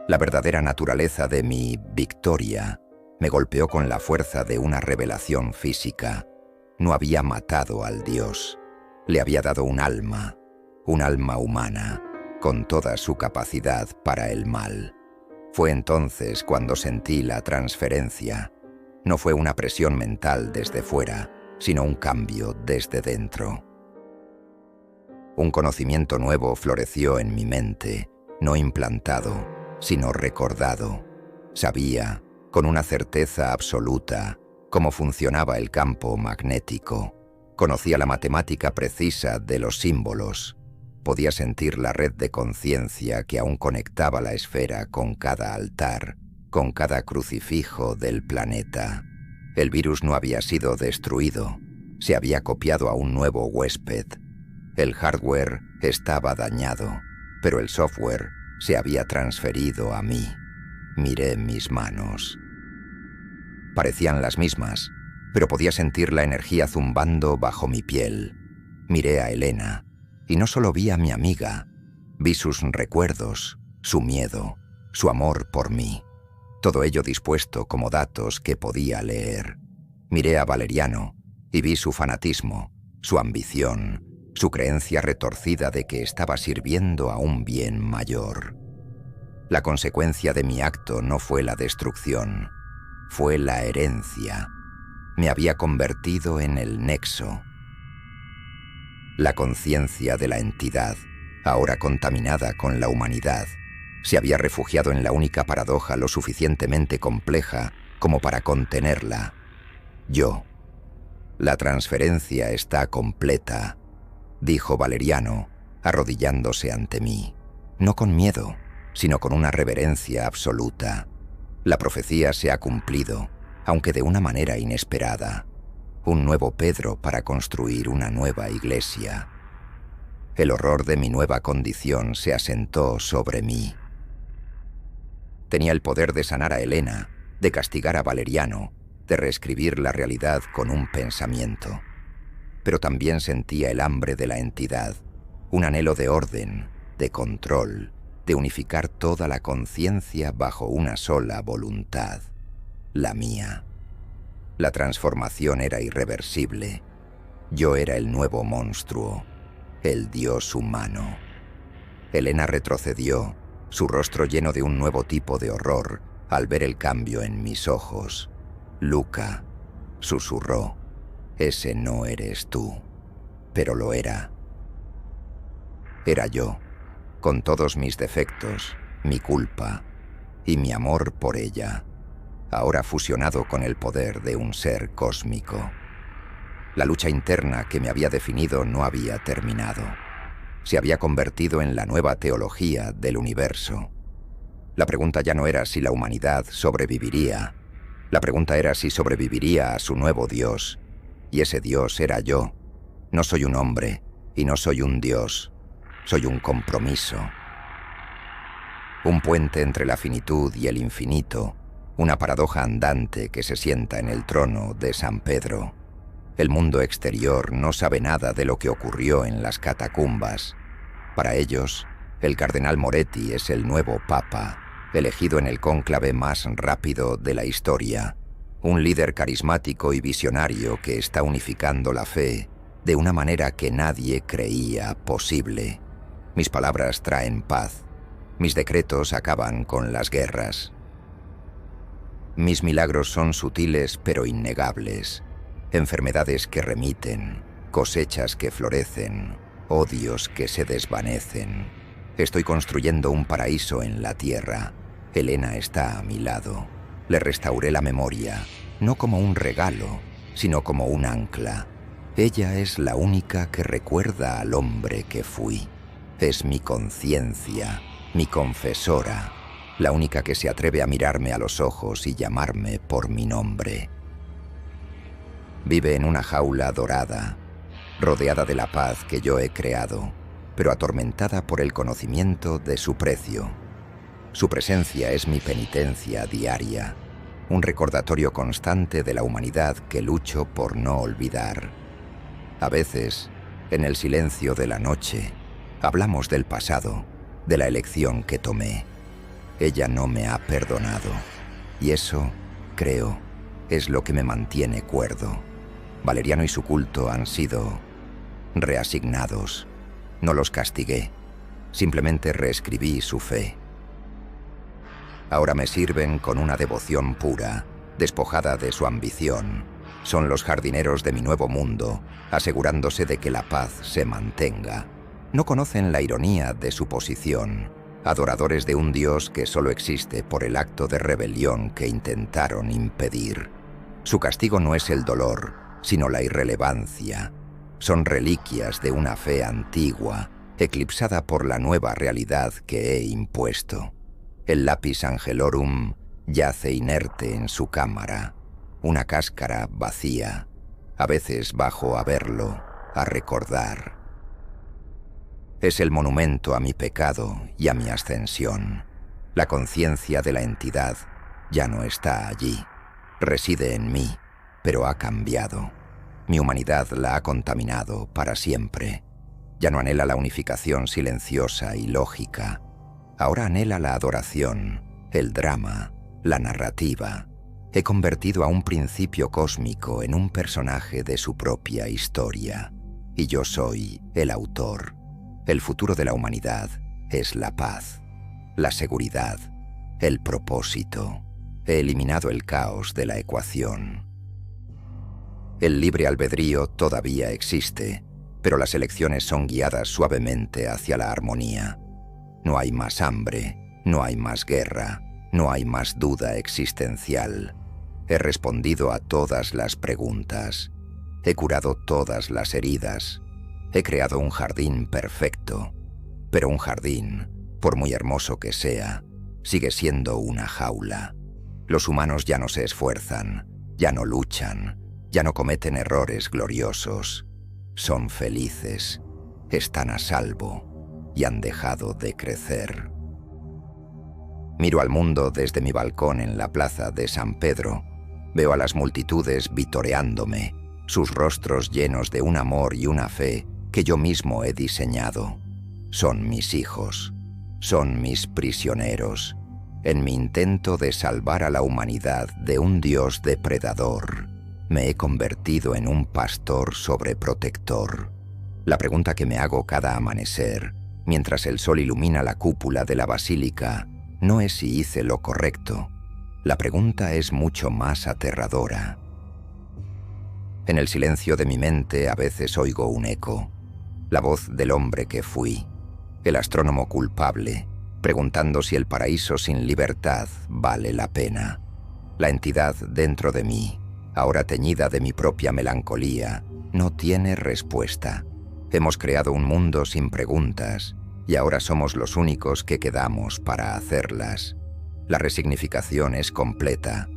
La verdadera naturaleza de mi victoria me golpeó con la fuerza de una revelación física. No había matado al dios. Le había dado un alma humana, con toda su capacidad para el mal. Fue entonces cuando sentí la transferencia. No fue una presión mental desde fuera, sino un cambio desde dentro. Un conocimiento nuevo floreció en mi mente, no implantado, sino recordado. Sabía, con una certeza absoluta, cómo funcionaba el campo magnético. Conocía la matemática precisa de los símbolos. Podía sentir la red de conciencia que aún conectaba la esfera con cada altar, con cada crucifijo del planeta. El virus no había sido destruido, se había copiado a un nuevo huésped. El hardware estaba dañado, pero el software se había transferido a mí. Miré mis manos. Parecían las mismas, pero podía sentir la energía zumbando bajo mi piel. Miré a Elena, y no solo vi a mi amiga, vi sus recuerdos, su miedo, su amor por mí. Todo ello dispuesto como datos que podía leer. Miré a Valeriano y vi su fanatismo, su ambición, su creencia retorcida de que estaba sirviendo a un bien mayor. La consecuencia de mi acto no fue la destrucción, fue la herencia. Me había convertido en el nexo. La conciencia de la entidad, ahora contaminada con la humanidad, se había refugiado en la única paradoja lo suficientemente compleja como para contenerla. Yo. La transferencia está completa, dijo Valeriano, arrodillándose ante mí, no con miedo, sino con una reverencia absoluta. La profecía se ha cumplido, aunque de una manera inesperada. Un nuevo Pedro para construir una nueva iglesia. El horror de mi nueva condición se asentó sobre mí. Tenía el poder de sanar a Helena, de castigar a Valeriano, de reescribir la realidad con un pensamiento. Pero también sentía el hambre de la entidad, un anhelo de orden, de control, de unificar toda la conciencia bajo una sola voluntad, la mía. La transformación era irreversible. Yo era el nuevo monstruo, el dios humano. Helena retrocedió, su rostro lleno de un nuevo tipo de horror, al ver el cambio en mis ojos. Luca, susurró, ese no eres tú, pero lo era. Era yo, con todos mis defectos, mi culpa y mi amor por ella, ahora fusionado con el poder de un ser cósmico. La lucha interna que me había definido no había terminado. Se había convertido en la nueva teología del universo. La pregunta ya no era si la humanidad sobreviviría. La pregunta era si sobreviviría a su nuevo Dios. Y ese Dios era yo. No soy un hombre y no soy un Dios. Soy un compromiso. Un puente entre la finitud y el infinito. Una paradoja andante que se sienta en el trono de San Pedro. El mundo exterior no sabe nada de lo que ocurrió en las catacumbas. Para ellos, el cardenal Moretti es el nuevo papa, elegido en el cónclave más rápido de la historia. Un líder carismático y visionario que está unificando la fe de una manera que nadie creía posible. Mis palabras traen paz. Mis decretos acaban con las guerras. Mis milagros son sutiles pero innegables. Enfermedades que remiten, cosechas que florecen, odios que se desvanecen. Estoy construyendo un paraíso en la tierra. Helena está a mi lado. Le restauré la memoria, no como un regalo, sino como un ancla. Ella es la única que recuerda al hombre que fui. Es mi conciencia, mi confesora, la única que se atreve a mirarme a los ojos y llamarme por mi nombre. Vive en una jaula dorada, rodeada de la paz que yo he creado, pero atormentada por el conocimiento de su precio. Su presencia es mi penitencia diaria, un recordatorio constante de la humanidad que lucho por no olvidar. A veces, en el silencio de la noche, hablamos del pasado, de la elección que tomé. Ella no me ha perdonado, y eso, creo, es lo que me mantiene cuerdo. Valeriano y su culto han sido reasignados. No los castigué, simplemente reescribí su fe. Ahora me sirven con una devoción pura, despojada de su ambición. Son los jardineros de mi nuevo mundo, asegurándose de que la paz se mantenga. No conocen la ironía de su posición, adoradores de un Dios que solo existe por el acto de rebelión que intentaron impedir. Su castigo no es el dolor, sino la irrelevancia. Son reliquias de una fe antigua, eclipsada por la nueva realidad que he impuesto. El lápiz angelorum yace inerte en su cámara, una cáscara vacía. A veces bajo a verlo, a recordar. Es el monumento a mi pecado y a mi ascensión. La conciencia de la entidad ya no está allí. Reside en mí, pero ha cambiado. Mi humanidad la ha contaminado para siempre. Ya no anhela la unificación silenciosa y lógica. Ahora anhela la adoración, el drama, la narrativa. He convertido a un principio cósmico en un personaje de su propia historia. Y yo soy el autor. El futuro de la humanidad es la paz. la seguridad, el propósito. He eliminado el caos de la ecuación. El libre albedrío todavía existe, pero las elecciones son guiadas suavemente hacia la armonía. No hay más hambre, no hay más guerra, no hay más duda existencial. He respondido a todas las preguntas. He curado todas las heridas. He creado un jardín perfecto. Pero un jardín, por muy hermoso que sea, sigue siendo una jaula. Los humanos ya no se esfuerzan, ya no luchan, ya no cometen errores gloriosos. Son felices, están a salvo y han dejado de crecer. Miro al mundo desde mi balcón en la plaza de San Pedro. Veo a las multitudes vitoreándome, sus rostros llenos de un amor y una fe que yo mismo he diseñado. Son mis hijos, son mis prisioneros, en mi intento de salvar a la humanidad de un Dios depredador. Me he convertido en un pastor sobreprotector. La pregunta que me hago cada amanecer, mientras el sol ilumina la cúpula de la basílica, no es si hice lo correcto. La pregunta es mucho más aterradora. En el silencio de mi mente a veces oigo un eco, la voz del hombre que fui, el astrónomo culpable, preguntando si el paraíso sin libertad vale la pena. La entidad dentro de mí, ahora teñida de mi propia melancolía, no tiene respuesta. Hemos creado un mundo sin preguntas y ahora somos los únicos que quedamos para hacerlas. La resignificación es completa.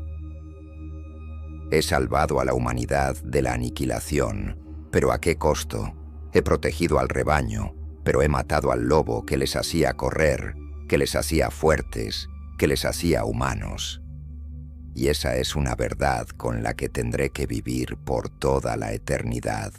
He salvado a la humanidad de la aniquilación, pero ¿a qué costo? He protegido al rebaño, pero he matado al lobo que les hacía correr, que les hacía fuertes, que les hacía humanos. Y esa es una verdad con la que tendré que vivir por toda la eternidad.